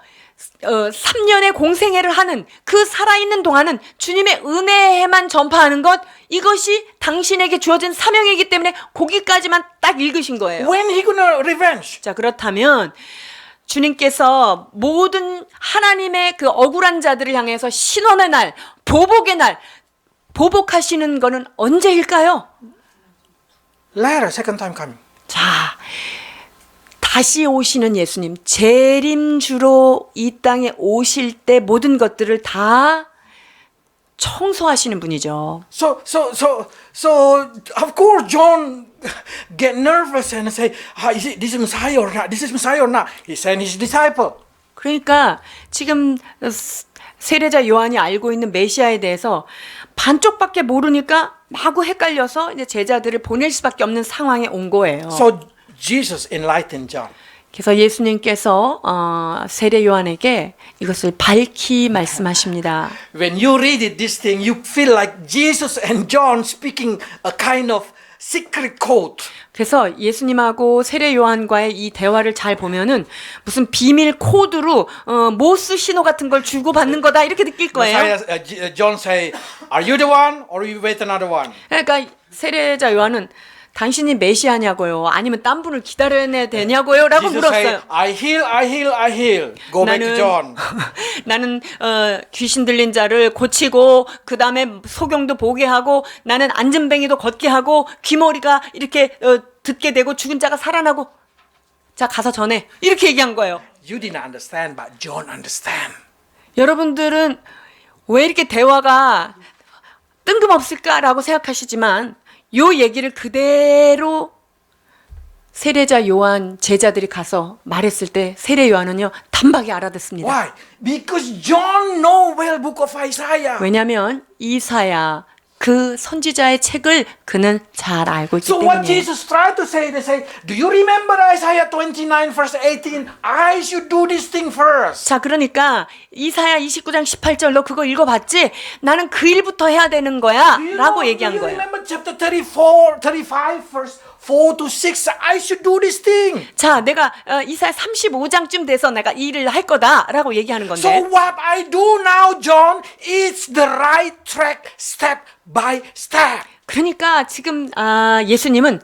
B: 3년의 공생애를 하는 그 살아있는 동안은 주님의 은혜에만 전파하는 것, 이것이 당신에게 주어진 사명이기 때문에 거기까지만 딱 읽으신 거예요.
A: When he gonna revenge?
B: 자, 그렇다면 주님께서 모든 하나님의 그 억울한 자들을 향해서 신원의 날, 보복의 날, 보복하시는 거는 언제일까요?
A: Later, second time coming.
B: 자, 다시 오시는 예수님, 재림주로 이 땅에 오실 때 모든 것들을 다 청소하시는 분이죠.
A: So of course John get nervous and say, is it this is Messiah or not? This is Messiah or not? He sent his disciple.
B: 그러니까 지금 세례자 요한이 알고 있는 메시아에 대해서 반쪽밖에 모르니까 마구 헷갈려서 이제 제자들을 보낼 수밖에 없는 상황에 온 거예요.
A: So Jesus enlightened John.
B: 그래서 예수님께서 세례 요한에게 이것을 밝히 말씀하십니다.
A: When you read it, this thing, you feel like Jesus and John speaking a kind of secret code.
B: 그래서 예수님하고 세례 요한과의 이 대화를 잘 보면은 무슨 비밀 코드로 모스 신호 같은 걸 주고 받는 거다 이렇게 느낄 거예요.
A: Messiah, John say, "Are you the one, or you wait another one?"
B: 그러니까 세례자 요한은 당신이 메시아냐고요? 아니면 딴 분을 기다려야 되냐고요? 라고
A: Jesus say,
B: 물었어요.
A: I heal. Go back to John.
B: 나는 귀신 들린 자를 고치고 그 다음에 소경도 보게 하고 나는 안전뱅이도 걷게 하고 귀머리가 이렇게 듣게 되고 죽은 자가 살아나고 자 가서 전해 이렇게 얘기한 거예요.
A: You didn't understand, but John understand.
B: 여러분들은 왜 이렇게 대화가 뜬금없을까라고 생각하시지만 요 얘기를 그대로 세례자 요한 제자들이 가서 말했을 때 세례 요한은요 단박에 알아듣습니다.
A: Why? Because John know well book of Isaiah.
B: 왜냐하면 이사야 그 선지자의 책을 그는 잘 알고 있기
A: So what
B: 때문이에요.
A: Jesus tried to say, they say, do you remember Isaiah 29 verse 18? I should do this thing first.
B: 자, 그러니까 이사야 29장 18절 너 그거 읽어봤지? 나는 그 일부터 해야 되는 거야
A: Do you
B: 라고
A: know,
B: 얘기한
A: do you
B: 거예요.
A: remember chapter 35 verse 4 to 6, I should do this thing.
B: 자, 내가 이사야 35장쯤 돼서 내가 이 일을 할 거다라고 얘기하는
A: So
B: 건데.
A: what I do now, John, is the right track, step by step.
B: 그러니까 지금 예수님은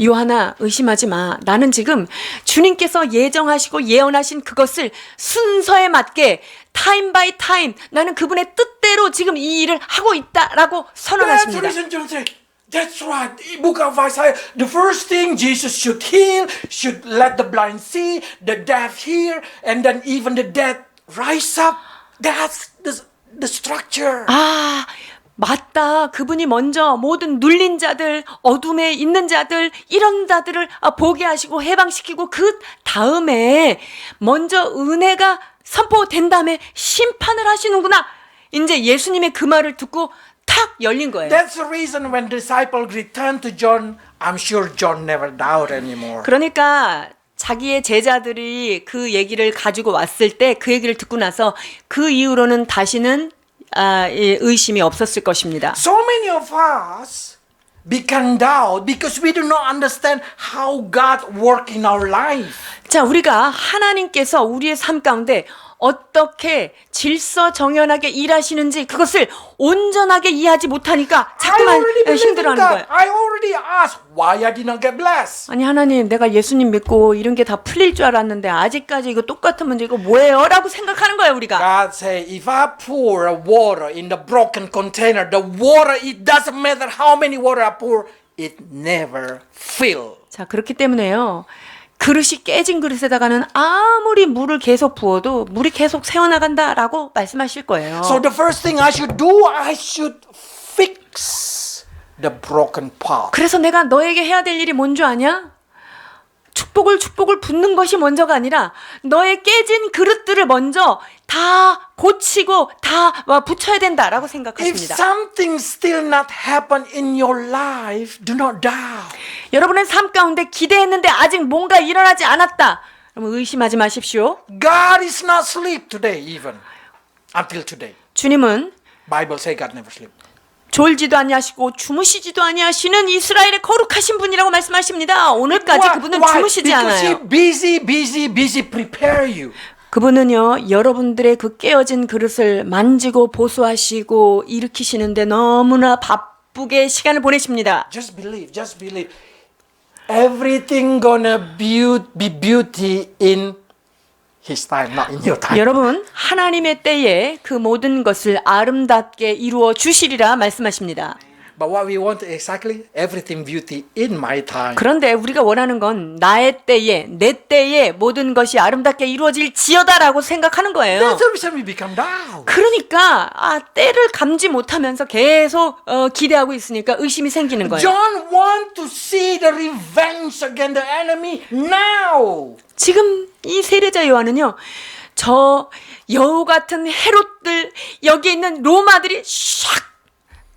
B: 요한아 의심하지 마. 나는 지금 주님께서 예정하시고 예언하신 그것을 순서에 맞게 타임 바이 타임 나는 그분의 뜻대로 지금 이 일을 하고 있다라고
A: That's the
B: 선언하십니다.
A: reason John said, that's right. In book of Isaiah, the first thing Jesus should heal, should let the blind see, the deaf hear, and then even the dead rise up. That's the structure.
B: 아, 맞다. 그분이 먼저 모든 눌린 자들, 어둠에 있는 자들, 이런 자들을 보게 하시고 해방시키고 그 다음에 먼저 은혜가 선포된 다음에 심판을 하시는구나. 이제 예수님의 그 말을 듣고 탁 열린 거예요.
A: That's the reason when disciples returned to John, I'm sure John never doubted anymore.
B: 그러니까 자기의 제자들이 그 얘기를 가지고 왔을 때 그 얘기를 듣고 나서 그 이후로는 다시는 의심이 없었을 것입니다.
A: So many of us began doubt because we do not understand how God works in our life.
B: 자, 우리가 하나님께서 우리의 삶 가운데 어떻게 질서정연하게 일하시는지 그것을 온전하게 이해하지 못하니까
A: I
B: 자꾸만
A: already believe in
B: 힘들어하는
A: God.
B: 거예요.
A: I already asked why I did not get blessed.
B: 아니 하나님 내가 예수님 믿고 이런 게 다 풀릴 줄 알았는데 아직까지 이거 똑같은 문제 이거 뭐예요? 라고 생각하는 거예요 우리가.
A: God say, if I pour a water in the broken container, the water, it doesn't matter how many water I pour, it never fill.
B: 자, 그렇기 때문에요. 그릇이 깨진 그릇에다가는 아무리 물을 계속 부어도 물이 계속 새어나간다라고 말씀하실 거예요.
A: So the first thing I should do, I should fix the broken pot.
B: 그래서 내가 너에게 해야 될 일이 뭔 줄 아냐? 축복을 붓는 것이 먼저가 아니라 너의 깨진 그릇들을 먼저 다 고치고 다 붙여야 된다라고
A: If
B: 생각하십니다.
A: something still not happen in your life, do not doubt.
B: 여러분의 삶 가운데 기대했는데 아직 뭔가 일어나지 않았다. 그러면 의심하지 마십시오.
A: God is not asleep today even. Until today.
B: 주님은
A: Bible say God never sleep.
B: 졸지도 아니하시고 주무시지도 아니하시는 이스라엘의 거룩하신 분이라고 말씀하십니다. 오늘까지 그분은 주무시지
A: Because
B: 않아요.
A: he busy prepare you.
B: 그분은요, 여러분들의 그 깨어진 그릇을 만지고 보수하시고 일으키시는데 너무나 바쁘게 시간을 보내십니다.
A: Just believe. Everything gonna be beauty in His time, not in your time.
B: 여러분, 하나님의 때에 그 모든 것을 아름답게 이루어 주시리라 말씀하십니다.
A: But what we want exactly, everything beauty in my time.
B: 그런데 우리가 원하는 건 나의 때에, 내 때에 모든 것이 아름답게 이루어질 지어다라고 생각하는 거예요.
A: That's the reason we become down.
B: 그러니까 때를 감지 못하면서 계속 기대하고 있으니까 의심이 생기는 거예요.
A: John want to see the revenge against the enemy now.
B: 지금 이 세례자 요한은요, 저 여우 같은 헤롯들, 여기 있는 로마들이 샥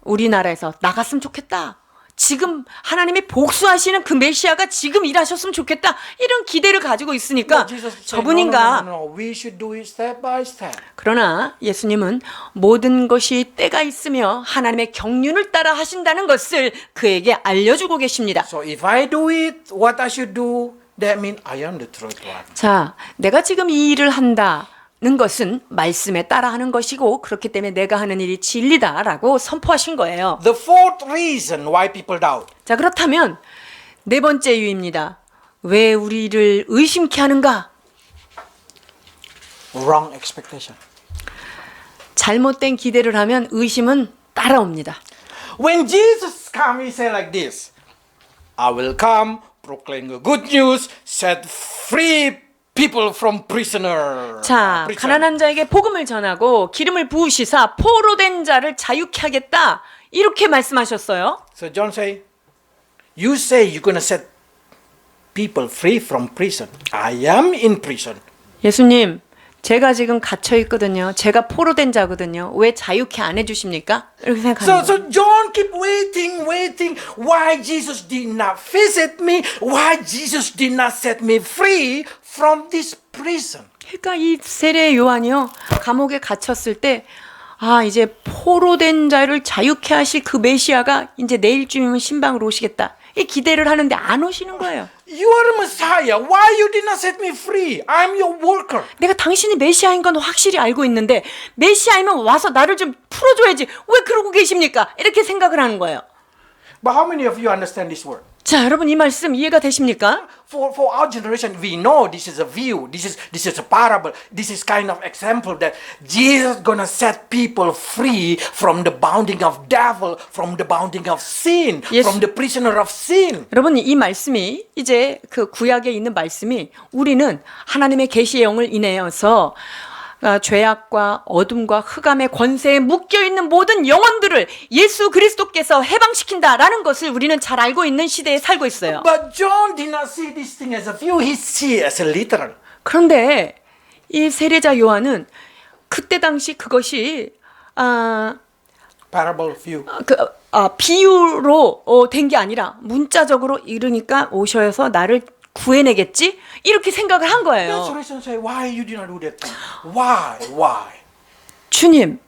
B: 우리나라에서 나갔으면 좋겠다. 지금 하나님이 복수하시는 그 메시아가 지금 일하셨으면 좋겠다. 이런 기대를 가지고 있으니까
A: But Jesus said,
B: 저분인가.
A: no. We should do it step by step.
B: 그러나 예수님은 모든 것이 때가 있으며 하나님의 경륜을 따라 하신다는 것을 그에게 알려주고 계십니다.
A: So if I do it, what I should do, that means I am the truth one.
B: 자, 내가 지금 이 일을 한다는 것은 말씀에 따라 하는 것이고 그렇기 때문에 내가 하는 일이 진리다라고 선포하신 거예요.
A: The fourth reason why people doubt.
B: 자, 그렇다면 네 번째 이유입니다. 왜 우리를 의심케 하는가?
A: Wrong expectation.
B: 잘못된 기대를 하면 의심은 따라옵니다.
A: When Jesus come, he say like this. I will come, proclaim the good news, set free people from prisoner.
B: 자,
A: prison.
B: 가난한 자에게 복음을 전하고 기름을 부으시사 포로된 자를 자유케 하겠다. 이렇게 말씀하셨어요.
A: So John say, you say you're going to set people free from prison. I am in prison.
B: 예수님, 제가 지금 갇혀 있거든요. 제가 포로된 자거든요. 왜 자유케 안 해주십니까? 이렇게 생각하는 거예요.
A: So John keep waiting. Why Jesus did not visit me? Why Jesus did not set me free from this prison?
B: 그러니까 이 세례 요한이요. 감옥에 갇혔을 때 이제 포로된 자를 자유케 하실 그 메시아가 이제 내일쯤이면 신방으로 오시겠다. 이 기대를 하는데 안 오시는 거예요.
A: You are a Messiah. Why you did not set me free? I'm your worker.
B: 내가 당신이 메시아인 건 확실히 알고 있는데 메시아이면 와서 나를 좀 풀어줘야지. 왜 그러고 계십니까? 이렇게 생각을 하는 거예요.
A: But how many of you understand this word?
B: 자, 여러분 이 말씀 이해가 되십니까?
A: For our generation, we know this is a view. This is a parable. This is kind of example that Jesus gonna set people free from the bounding of devil, from the bounding of sin,
B: Yes.
A: from the prisoner of sin.
B: 여러분 이 말씀이 이제 그 구약에 있는 말씀이 우리는 하나님의 계시의 영을 인하여서 죄악과 어둠과 흑암의 권세에 묶여있는 모든 영혼들을 예수 그리스도께서 해방시킨다라는 것을 우리는 잘 알고 있는 시대에 살고 있어요.
A: But John did not see this thing as a view. He see it as a literal.
B: 그런데 이 세례자 요한은 그때 당시 그것이
A: Parable view.
B: 비유로 된 게 아니라 문자적으로 이르니까 오셔서 나를 구해내겠지? 이렇게 생각을 한
A: That's
B: 거예요.
A: the reason say why you did not do that thing. Why?
B: 주님,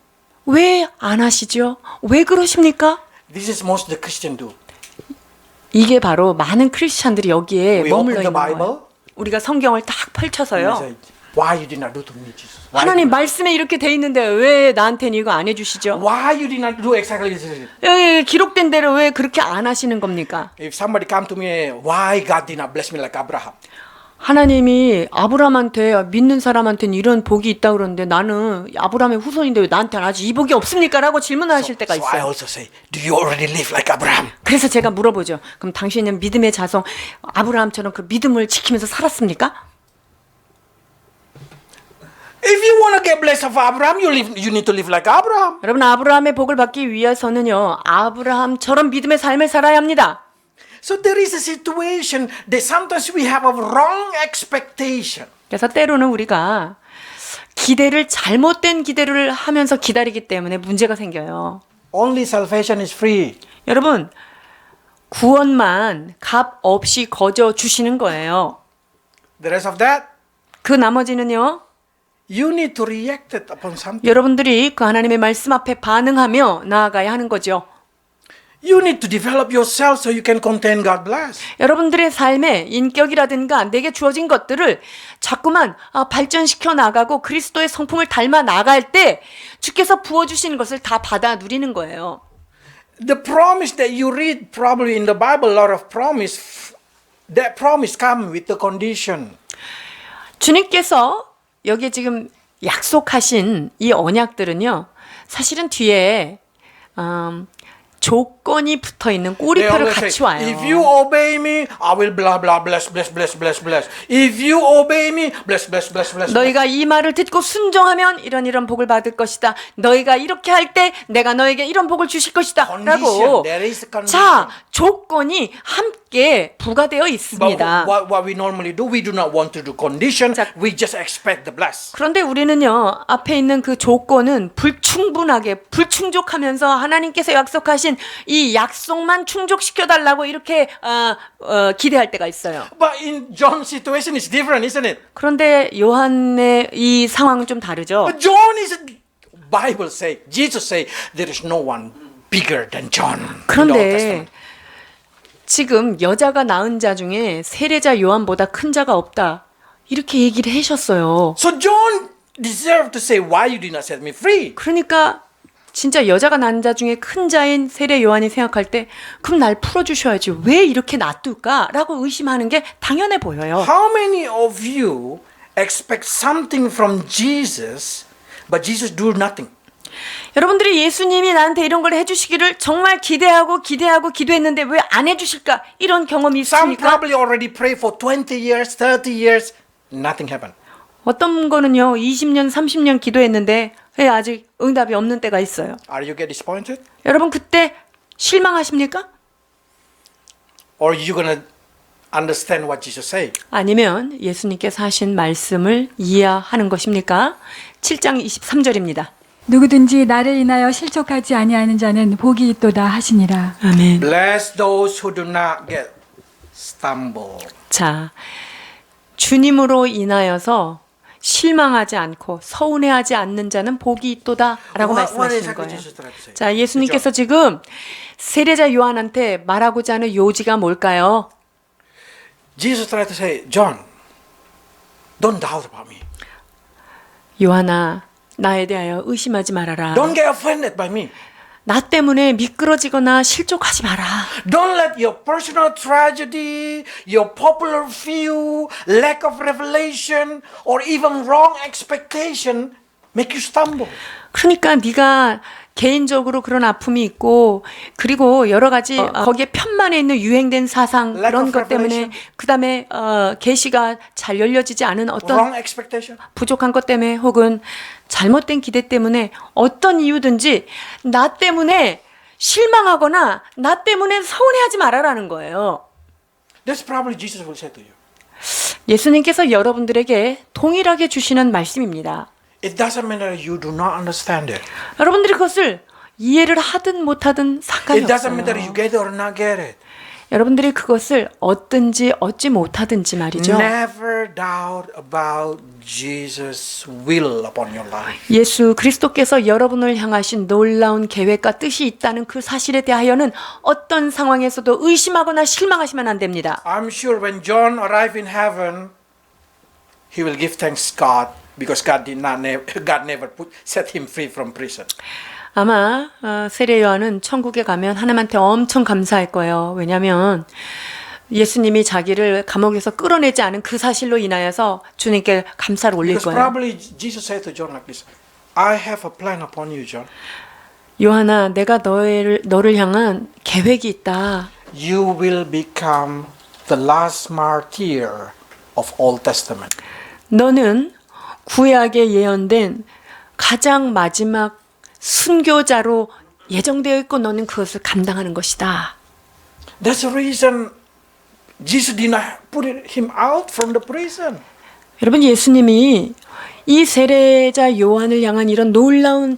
B: 왜 안 하시죠? 왜 그러십니까?
A: This is most the Christian do.
B: 이게 바로 많은 크리스찬들이 여기에
A: We
B: 머물러
A: open the
B: 있는
A: Bible.
B: 거예요. 우리가 성경을 딱
A: And
B: 펼쳐서요.
A: say, why you did not do to me, Jesus? Why
B: 하나님
A: you did
B: 말씀에 이렇게 돼 있는데 왜 나한테는 이거 안 해주시죠?
A: not- Why you did not do exactly this?
B: 여기 기록된 대로 왜 그렇게 안 하시는 겁니까?
A: If somebody come to me, why God did not bless me like Abraham?
B: 하나님이 아브라함한테 믿는 사람한테는 이런 복이 있다 그러는데 나는 아브라함의 후손인데 왜 나한테는 아직 이 복이 없습니까? 라고 질문하실 때가
A: So I
B: 있어요.
A: also say, do you already live like Abraham?
B: 그래서 제가 물어보죠. 그럼 당신은 믿음의 자성 아브라함처럼 그 믿음을 지키면서 살았습니까?
A: If you want to get blessed of Abraham, you need to live like Abraham.
B: 여러분 아브라함의 복을 받기 위해서는요. 아브라함처럼 믿음의 삶을 살아야 합니다.
A: So there is a situation that sometimes we have a wrong expectation.
B: 그래서 때로는 우리가 기대를 잘못된 기대를 하면서 기다리기 때문에 문제가 생겨요.
A: Only salvation is free.
B: 여러분 구원만 값 없이 거저 주시는 거예요.
A: The rest of that,
B: 그 나머지는요.
A: you need to react it upon something.
B: 여러분들이 그 하나님의 말씀 앞에 반응하며 나아가야 하는 거죠.
A: You need to develop yourself so you can contain God bless.
B: 여러분들의 삶의 인격이라든가 내게 주어진 것들을 자꾸만 발전시켜 나가고 그리스도의 성품을 닮아 나갈 때 주께서 부어주시는 것을 다 받아 누리는 거예요.
A: The promise that you read probably in the Bible, a lot of promise, that promise come with the condition.
B: 주님께서 여기에 지금 약속하신 이 언약들은요. 사실은 뒤에 조건이 붙어 있는
A: They
B: 꼬리표를
A: always
B: 같이
A: say,
B: 와요.
A: if you obey me, I will blah blah bless. If you obey me, bless.
B: 너희가 이 말을 듣고 순종하면 이런 복을 받을 것이다. 너희가 이렇게 할 때 내가 너에게 이런 복을 주실 것이다.
A: Condition.
B: 라고
A: There is a condition.
B: 자, 조건이 함께 부과되어
A: But
B: 있습니다.
A: what we normally do, we do not want to do condition.
B: 자,
A: We just expect the bless.
B: 그런데 우리는요, 앞에 있는 그 조건은 불충분하게, 불충족하면서 하나님께서 약속하신 이 약속만 충족시켜달라고 이렇게 기대할 때가 있어요.
A: But in John's situation, it's different, isn't it?
B: 그런데 요한의 이 상황은 좀 다르죠.
A: But John is, Bible say, Jesus say, there is no one bigger than John. in the Old
B: 그런데
A: Testament.
B: 지금 여자가 낳은 자 중에 세례자 요한보다 큰 자가 없다. 이렇게 얘기를 하셨어요.
A: So John deserved to say, why you did not set me free?
B: 그러니까 진짜 여자가 낳은 자 중에 큰 자인 세례 요한이 생각할 때 그럼 날 풀어주셔야지 왜 이렇게 놔둘까? 라고 의심하는 게 당연해 보여요.
A: How many of you expect something from Jesus, but Jesus do nothing?
B: 여러분들이 예수님이 나한테 이런 걸 해주시기를 정말 기대하고 기도했는데 왜 안 해주실까? 이런 경험이
A: Some
B: 있습니까?
A: probably already pray for 20 years, 30 years, nothing happened.
B: 어떤 거는요 20년 30년 기도했는데 왜 아직 응답이 없는 때가 있어요.
A: Are you get disappointed?
B: 여러분 그때 실망하십니까?
A: Or are you going to understand what Jesus say?
B: 아니면 예수님께서 하신 말씀을 이해하는 것입니까? 7장 23절입니다.
C: 누구든지 나를 인하여 실족하지 아니하는 자는 복이 있도다 하시니라.
B: 아멘.
A: Bless those who do not get stumbled.
B: 자, 주님으로 인하여서 실망하지 않고 서운해하지 않는 자는 복이 있도다라고 말씀하시는 거예요. 자, 예수님께서 지금 세례자 요한한테 말하고자 하는 요지가 뭘까요?
A: Jesus tried to say, John, don't doubt about me.
B: 요한아, 나에 대하여 의심하지 말아라.
A: Don't get offended by me.
B: 나 때문에 미끄러지거나 실족하지 마라.
A: Don't let your personal tragedy, your popular view, lack of revelation, or even wrong expectation make you stumble.
B: 그러니까 네가 개인적으로 그런 아픔이 있고 그리고 여러 가지 거기에 편만에 있는 유행된 사상
A: Lack
B: 그런
A: of
B: 것 때문에
A: revelation.
B: 그다음에 계시가 잘 열려지지 않은 어떤
A: Wrong expectation.
B: 부족한 것 때문에 혹은 잘못된 기대 때문에 어떤 이유든지 나 때문에 실망하거나 나 때문에 서운해하지 말아라는 거예요.
A: That's probably Jesus will say to you.
B: 예수님께서 여러분들에게 동일하게 주시는 말씀입니다.
A: It doesn't matter you do not understand it.
B: 여러분들이 그것을 이해를 하든 못하든 상관이
A: It doesn't matter
B: 없어요.
A: you get it or not get it.
B: 여러분들이 그것을 얻든지 얻지 못하든지 말이죠.
A: Never doubt about Jesus' will upon your life.
B: 예수 그리스도께서 여러분을 향하신 놀라운 계획과 뜻이 있다는 그 사실에 대하여는 어떤 상황에서도 의심하거나 실망하시면 안 됩니다.
A: I'm sure when John arrived in heaven, he will give thanks to God because God never set him free from prison.
B: 아마 세례 요한은 천국에 가면 하나님한테 엄청 감사할 거예요. 왜냐하면 예수님이 자기를 감옥에서 끌어내지 않은 그 사실로 인하여서 주님께 감사를 올릴
A: Because
B: 거예요.
A: probably Jesus said to John like this, I have a plan upon you, John.
B: 요한아, 내가 너를 향한 계획이 있다.
A: You will become the last martyr of Old Testament.
B: 너는 구약에 예언된 가장 마지막 순교자로 예정되어 있고 너는 그것을 감당하는 것이다.
A: That's the reason Jesus did not put him out from the prison.
B: 여러분, 예수님이 이 세례자 요한을 향한 이런 놀라운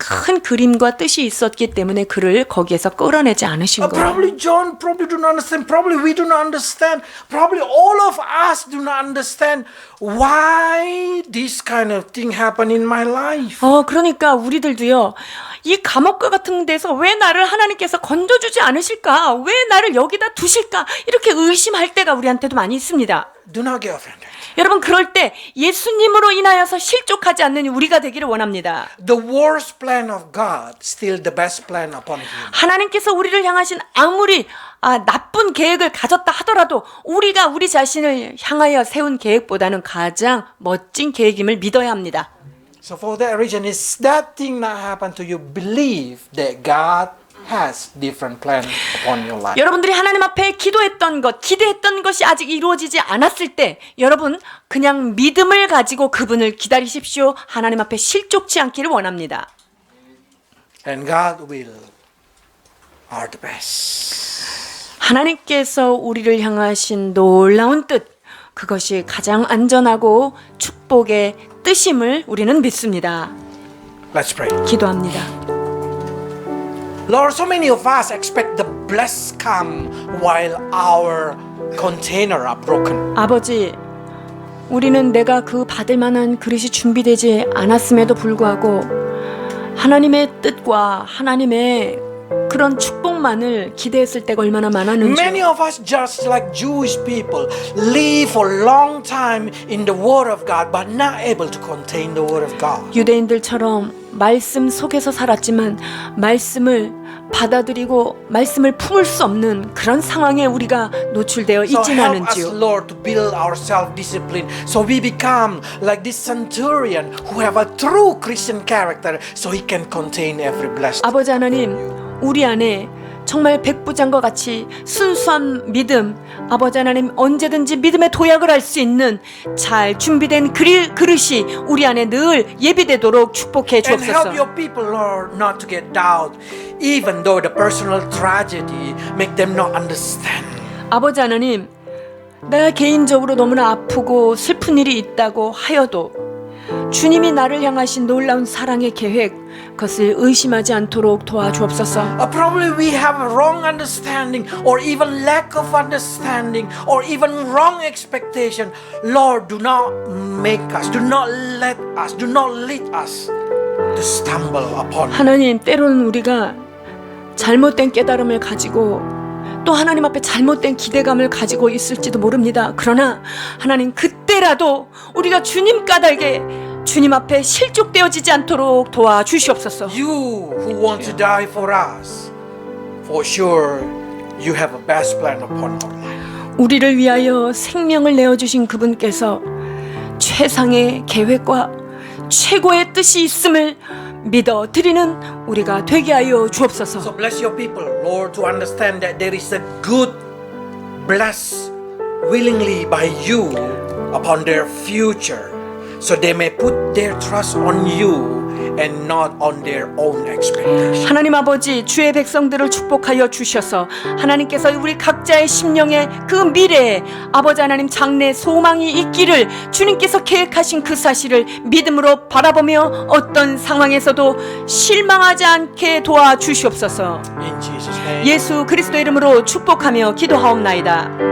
B: 큰 그림과 뜻이 있었기 때문에 그를 거기에서 끌어내지 않으신 거예요.
A: Probably John probably do not understand. Probably we do not understand. Probably all of us do not understand why this kind of thing happened in my life.
B: 그러니까 우리들도요. 이 감옥과 같은 데서 왜 나를 하나님께서 건져주지 않으실까? 왜 나를 여기다 두실까? 이렇게 의심할 때가 우리한테도 많이 있습니다.
A: Do not get offended.
B: 여러분, 그럴 때 예수님으로 인하여서 실족하지 않는 우리가 되기를 원합니다.
A: The worst plan of God still the best plan upon him.
B: 하나님께서 우리를 향하신 아무리 나쁜 계획을 가졌다 하더라도 우리가 우리 자신을 향하여 세운 계획보다는 가장 멋진 계획임을 믿어야 합니다.
A: So for that reason, is that thing not happen to you, believe that God has different plan upon your life.
B: 여러분들이 하나님 앞에 기도했던 것, 기대했던 것이 아직 이루어지지 않았을 때 여러분 그냥 믿음을 가지고 그분을 기다리십시오. 하나님 앞에 실족치 않기를 원합니다.
A: And God will are the best.
B: 하나님께서 우리를 향하신 놀라운 뜻, 그것이 가장 안전하고 축복의 뜻임을 우리는 믿습니다.
A: Let's pray.
B: 기도합니다.
A: Lord, so many of us expect the blessed come while our container are broken.
B: 아버지, 우리는 내가 그 받을 만한 그릇이 준비되지 않았음에도 불구하고 하나님의 뜻과 하나님의 그런 축복만을 기대했을 때가 얼마나 많았는지.
A: Many of us, just like Jewish people, live for a long time in the Word of God, but not able to contain the Word of God.
B: 유대인들처럼 말씀 속에서 살았지만 말씀을 받아들이고 말씀을 품을 수 없는 그런 상황에 우리가 노출되어
A: So
B: 있진
A: help us,
B: 않은지요.
A: Lord, to build our self-discipline, so we become like this centurion who have a true Christian character, so he can contain every blessing.
B: 아버지 하나님, 우리 안에 정말 백부장과 같이 순수한 믿음, 아버지 하나님 언제든지 믿음의 도약을 할 수 있는 잘 준비된 그릇이 우리 안에 늘 예비되도록 축복해
A: And help
B: 주옵소서.
A: your people, Lord, not to get doubt, even though the personal tragedy make them not understand.
B: 아버지 하나님, 내가 개인적으로 너무나 아프고 슬픈 일이 있다고 하여도 주님이 나를 향하신 놀라운 사랑의 계획, 그것을 의심하지 않도록 도와주옵소서.
A: Probably we have wrong understanding or even lack of understanding or even wrong expectation. Lord, do not make us, do not let us, do not lead us to stumble upon you.
B: 하나님, 때로는 우리가 잘못된 깨달음을 가지고 또 하나님 앞에 잘못된 기대감을 가지고 있을지도 모릅니다. 그러나 하나님, 그때라도 우리가 주님 까닭에 주님 앞에 실족되어지지 않도록 도와주시옵소서.
A: You who want to die for us, for sure you have a best plan upon our life.
B: 우리를 위하여 생명을 내어주신 그분께서 최상의 계획과 최고의 뜻이 있음을 믿어 드리는 우리가 되게 하여 주옵소서.
A: So bless your people, Lord, to understand that there is a good bless willingly by you upon their future, so they may put their trust on you and not on their own expectation.
B: 하나님 아버지, 주의 백성들을 축복하여 주셔서 하나님께서 우리 각자의 심령에 그 미래에 아버지 하나님 장래 소망이 있기를 주님께서 계획하신 그 사실을 믿음으로 바라보며 어떤 상황에서도 실망하지 않게 도와주시옵소서.
A: In Jesus' name.
B: 예수 그리스도 이름으로 축복하며 기도하옵나이다.